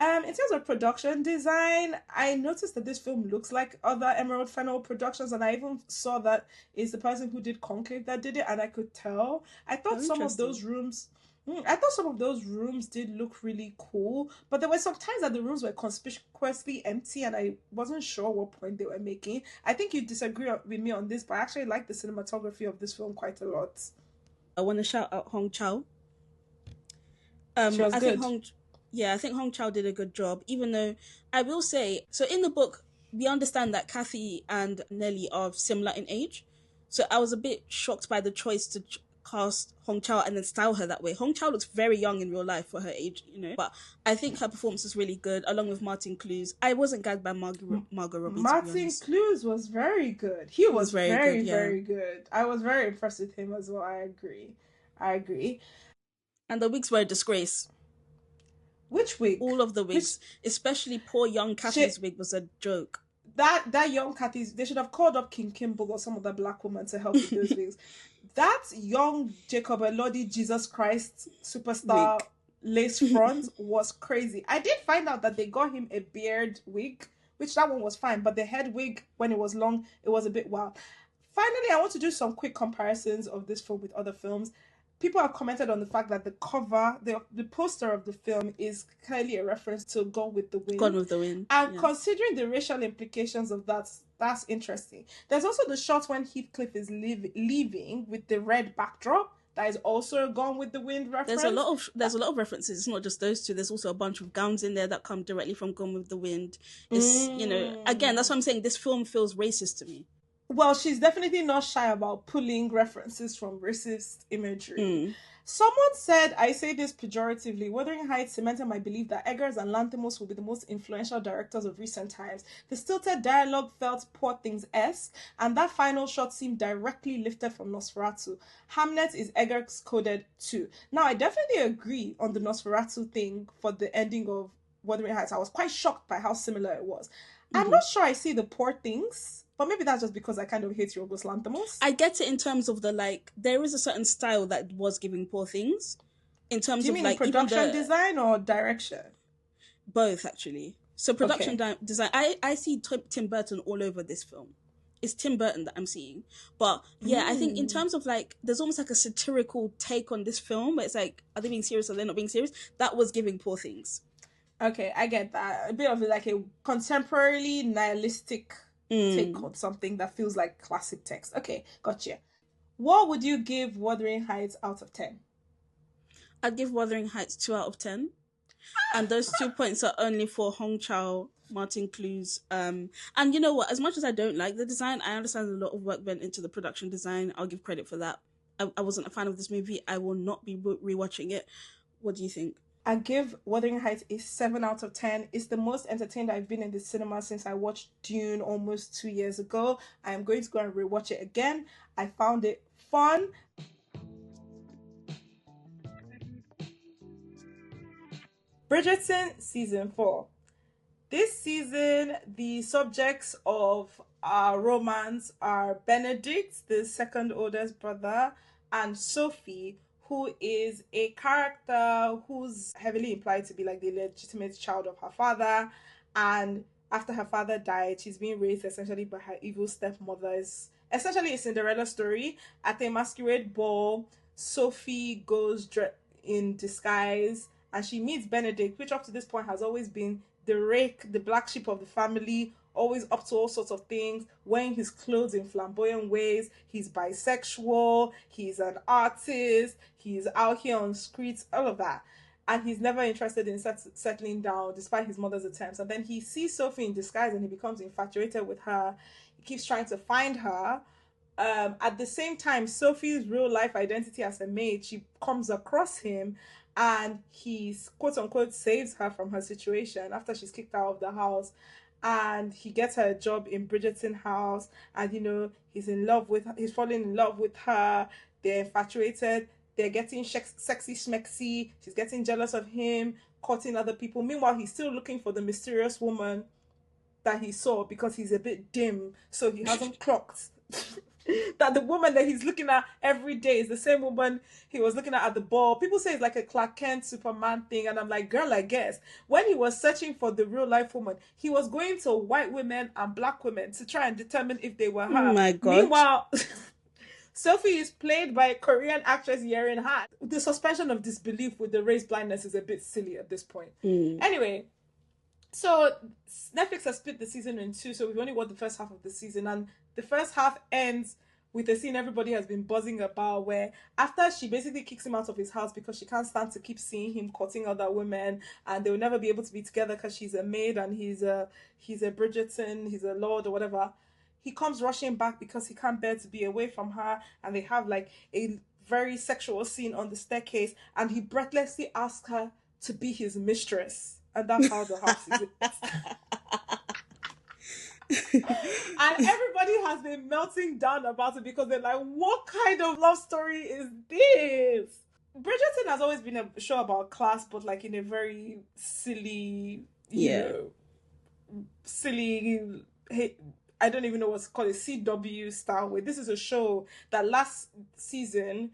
In terms of production design, I noticed that this film looks like other Emerald Fennell productions, and I even saw that it's the person who did Conclave that did it, and I could tell. I thought some of those rooms did look really cool, but there were some times that the rooms were conspicuously empty, and I wasn't sure what point they were making. I think you disagree with me on this, but I actually like the cinematography of this film quite a lot. I want to shout out Hong Chau. She was good. I think Hong Chau did a good job, even though I will say, so in the book, we understand that Kathy and Nelly are similar in age. So I was a bit shocked by the choice to cast Hong Chau and then style her that way. Hong Chau looks very young in real life for her age, you know. But I think her performance was really good, along with Martin Clunes. I wasn't gagged by Margot Robbie. Martin Clunes was very good. He was very good. I was very impressed with him as well. I agree. And the wigs were a disgrace. Which wig? All of the wigs, especially poor young Kathy's wig, was a joke. That young Kathy's, they should have called up King Kimball or some other black woman to help with those wigs. That young Jacob Elordi Jesus Christ superstar wig. Lace front was crazy. I did find out that they got him a beard wig, which that one was fine, but the head wig, when it was long, it was a bit wild. Finally, I want to do some quick comparisons of this film with other films. People have commented on the fact that the cover, the poster of the film is clearly a reference to Gone with the Wind. Gone with the Wind. And considering the racial implications of that, that's interesting. There's also the shot when Heathcliff is leaving with the red backdrop. That is also a Gone with the Wind reference. There's a lot of references. It's not just those two. There's also a bunch of gowns in there that come directly from Gone with the Wind. It's, you know, again, that's what I'm saying. This film feels racist to me. Well, she's definitely not shy about pulling references from racist imagery. Someone said, I say this pejoratively, Wuthering Heights cemented my belief that Eggers and Lanthimos will be the most influential directors of recent times. The stilted dialogue felt Poor Things-esque, and that final shot seemed directly lifted from Nosferatu. Hamlet is Eggers coded too. Now, I definitely agree on the Nosferatu thing for the ending of Wuthering Heights. I was quite shocked by how similar it was. I'm not sure I see the Poor Things, but maybe that's just because I kind of hate Yorgos Lanthimos. I get it in terms of the, like, there is a certain style that was giving Poor Things. In terms Do you of, mean like, production design or direction? Both, actually. So production design, I see Tim Burton all over this film. It's Tim Burton that I'm seeing. But, yeah, I think in terms of, like, there's almost like a satirical take on this film, where it's like, are they being serious or they're not being serious? That was giving Poor Things. Okay, I get that. A bit of like a contemporarily nihilistic take on something that feels like classic text. Okay, gotcha. What would you give Wuthering Heights out of 10? I'd give Wuthering Heights 2 out of 10. And those 2 points are only for Hong Chau, Martin Clunes. And you know what? As much as I don't like the design, I understand a lot of work went into the production design. I'll give credit for that. I wasn't a fan of this movie. I will not be rewatching it. What do you think? I give Wuthering Heights a 7 out of 10. It's the most entertained I've been in the cinema since I watched Dune almost 2 years ago. I am going to go and rewatch it again. I found it fun. Bridgerton Season 4. This season, the subjects of our romance are Benedict, the second oldest brother, and Sophie, who is a character who's heavily implied to be like the legitimate child of her father. And after her father died, she's being raised essentially by her evil stepmother. It's essentially a Cinderella story. At a masquerade ball, Sophie goes in disguise and she meets Benedict, which up to this point has always been the rake, the black sheep of the family, always up to all sorts of things, wearing his clothes in flamboyant ways. He's bisexual, he's an artist, he's out here on streets, all of that. And he's never interested in settling down despite his mother's attempts. And then he sees Sophie in disguise and he becomes infatuated with her. He keeps trying to find her. At the same time, Sophie's real life identity as a maid, she comes across him and he, quote unquote, saves her from her situation after she's kicked out of the house. And he gets her a job in Bridgerton house, and you know, he's falling in love with her, they're infatuated, they're getting sexy schmexy, she's getting jealous of him, courting other people. Meanwhile, he's still looking for the mysterious woman that he saw because he's a bit dim, so he hasn't clocked that the woman that he's looking at every day is the same woman he was looking at the ball. People say it's like a Clark Kent Superman thing, and I'm like, girl, I guess. When he was searching for the real life woman, he was going to white women and black women to try and determine if they were her. Oh my God. Meanwhile, Sophie is played by Korean actress Yearner. The suspension of disbelief with the race blindness is a bit silly at this point. Anyway, so Netflix has split the season in two, so we've only watched the first half of the season, and the first half ends with a scene everybody has been buzzing about, where after she basically kicks him out of his house because she can't stand to keep seeing him courting other women, and they will never be able to be together because she's a maid and he's a Bridgerton, he's a lord or whatever. He comes rushing back because he can't bear to be away from her, and they have like a very sexual scene on the staircase, and he breathlessly asks her to be his mistress, and that's how the house is. And everybody has been melting down about it because they're like, what kind of love story is this? Bridgerton has always been a show about class, but like in a very silly, silly, I don't even know what's called, a CW style way. This is a show that last season,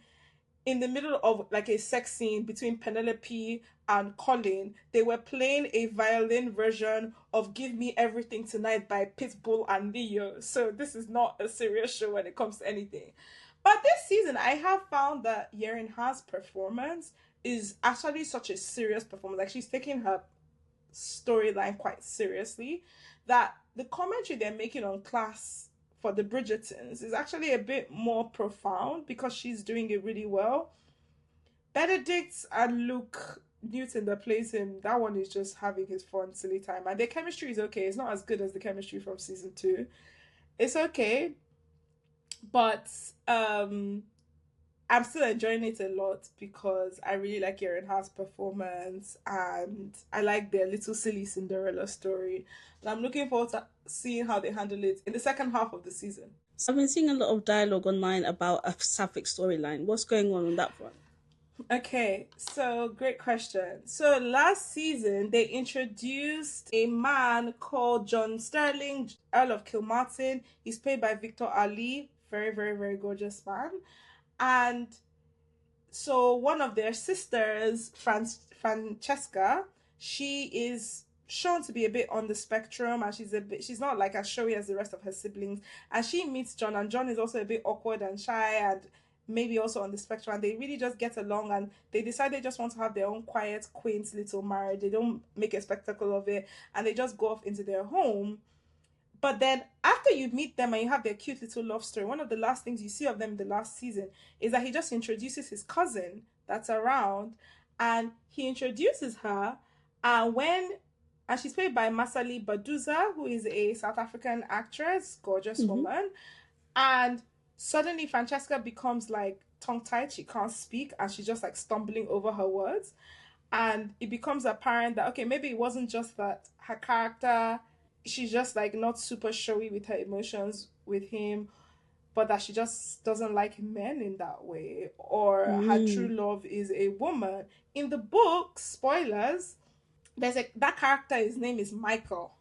in the middle of like a sex scene between Penelope and Colin, they were playing a violin version of Give Me Everything Tonight by Pitbull and Leo. So this is not a serious show when it comes to anything. But this season, I have found that Yearner's performance is actually such a serious performance. Like, she's taking her storyline quite seriously, that the commentary they're making on class for the Bridgertons is actually a bit more profound because she's doing it really well. Benedict and Luke Newton that plays him, that one is just having his fun, silly time. And their chemistry is okay. It's not as good as the chemistry from season 2. It's okay. But I'm still enjoying it a lot because I really like Yearner's performance and I like their little silly Cinderella story. And I'm looking forward to seeing how they handle it in the second half of the season. So I've been seeing a lot of dialogue online about a sapphic storyline. What's going on that front? Okay, so great question. So last season, they introduced a man called John Sterling, Earl of Kilmartin. He's played by Victor Ali. Very, very, very gorgeous man. And so one of their sisters, Francesca, she is shown to be a bit on the spectrum, and she's not like as showy as the rest of her siblings. And she meets John, and John is also a bit awkward and shy and maybe also on the spectrum, and they really just get along, and they decide they just want to have their own quiet, quaint little marriage. They don't make a spectacle of it, and they just go off into their home. But then after you meet them and you have their cute little love story, one of the last things you see of them in the last season is that he just introduces his cousin that's around, and he introduces her, and she's played by Masali Baduza, who is a South African actress, gorgeous woman, and suddenly Francesca becomes like tongue-tied, she can't speak, and she's just like stumbling over her words, and it becomes apparent that, okay, maybe it wasn't just that her character, she's just like not super showy with her emotions with him, but that she just doesn't like men in that way, or her true love is a woman. In the book, spoilers, that character, his name is Michael,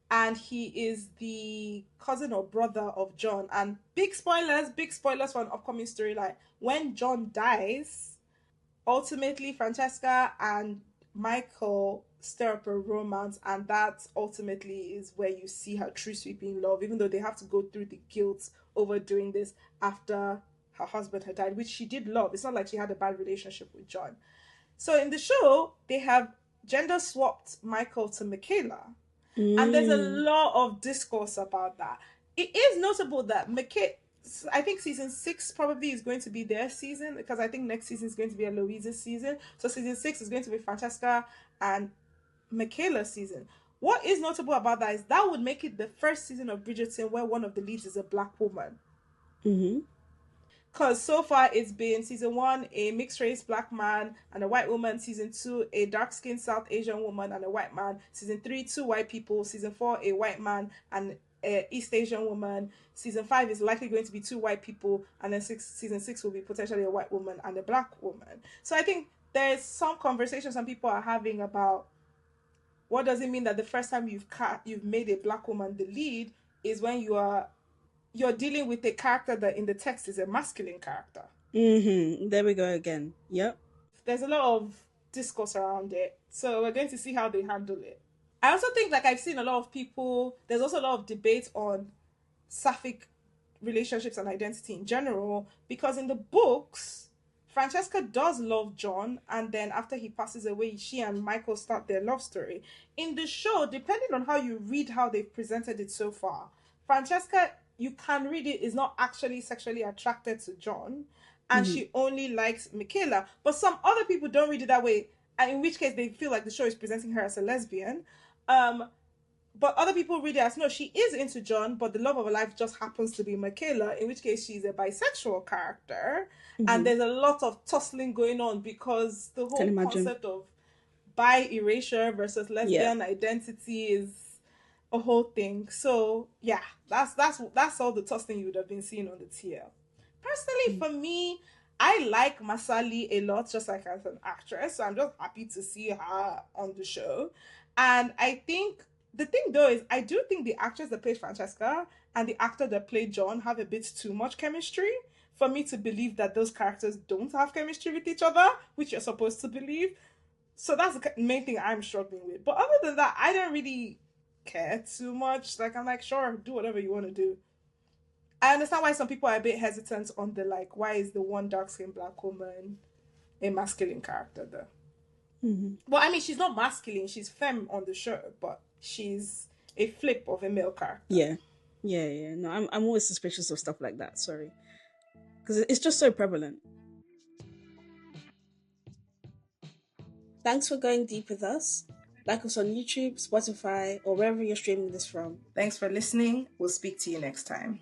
and he is the cousin or brother of John. And big spoilers for an upcoming storyline. When John dies, ultimately Francesca and Michael stir up a romance, and that ultimately is where you see her true sweeping love, even though they have to go through the guilt over doing this after her husband had died, which she did love. It's not like she had a bad relationship with John. So in the show, they have gender swapped Michael to Michaela. And there's a lot of discourse about that. It is notable that I think season 6 probably is going to be their season, because I think next season is going to be Eloise's season. So season 6 is going to be Francesca and Michaela's season. What is notable about that is that would make it the first season of Bridgerton where one of the leads is a black woman. Because so far it's been season 1, a mixed race black man and a white woman. Season 2, a dark skinned South Asian woman and a white man. Season 3, 2 white people. Season 4, a white man and an East Asian woman. Season 5 is likely going to be 2 white people. And then season 6 will be potentially a white woman and a black woman. So I think there's some conversation some people are having about what does it mean that the first time you've made a black woman the lead is when you're dealing with a character that in the text is a masculine character. There we go again. Yep. There's a lot of discourse around it. So we're going to see how they handle it. I also think, like, I've seen a lot of people, there's also a lot of debate on sapphic relationships and identity in general, because in the books, Francesca does love John, and then after he passes away, she and Michael start their love story. In the show, depending on how you read how they've presented it so far, Francesca, you can read it, is not actually sexually attracted to John, and she only likes Michaela. But some other people don't read it that way, and in which case they feel like the show is presenting her as a lesbian. But other people read it as, no, she is into John, but the love of her life just happens to be Michaela, in which case she's a bisexual character. And there's a lot of tussling going on because the whole concept of bi erasure versus lesbian identity is a whole thing. So yeah, that's all the tussling you would have been seeing on the TL. Personally, for me, I like Masali a lot, just like as an actress. So I'm just happy to see her on the show. And I think the thing though is, I do think the actress that played Francesca and the actor that played John have a bit too much chemistry for me to believe that those characters don't have chemistry with each other, which you're supposed to believe. So that's the main thing I'm struggling with. But other than that, I don't really care too much. Like, I'm like, sure, do whatever you want to do. I understand why some people are a bit hesitant on the, like, why is the one dark-skinned black woman a masculine character, though? Well, I mean, she's not masculine. She's femme on the show, but she's a flip of a male character. Yeah. No, I'm always suspicious of stuff like that. Sorry. Because it's just so prevalent. Thanks for going deep with us. Like us on YouTube, Spotify, or wherever you're streaming this from. Thanks for listening. We'll speak to you next time.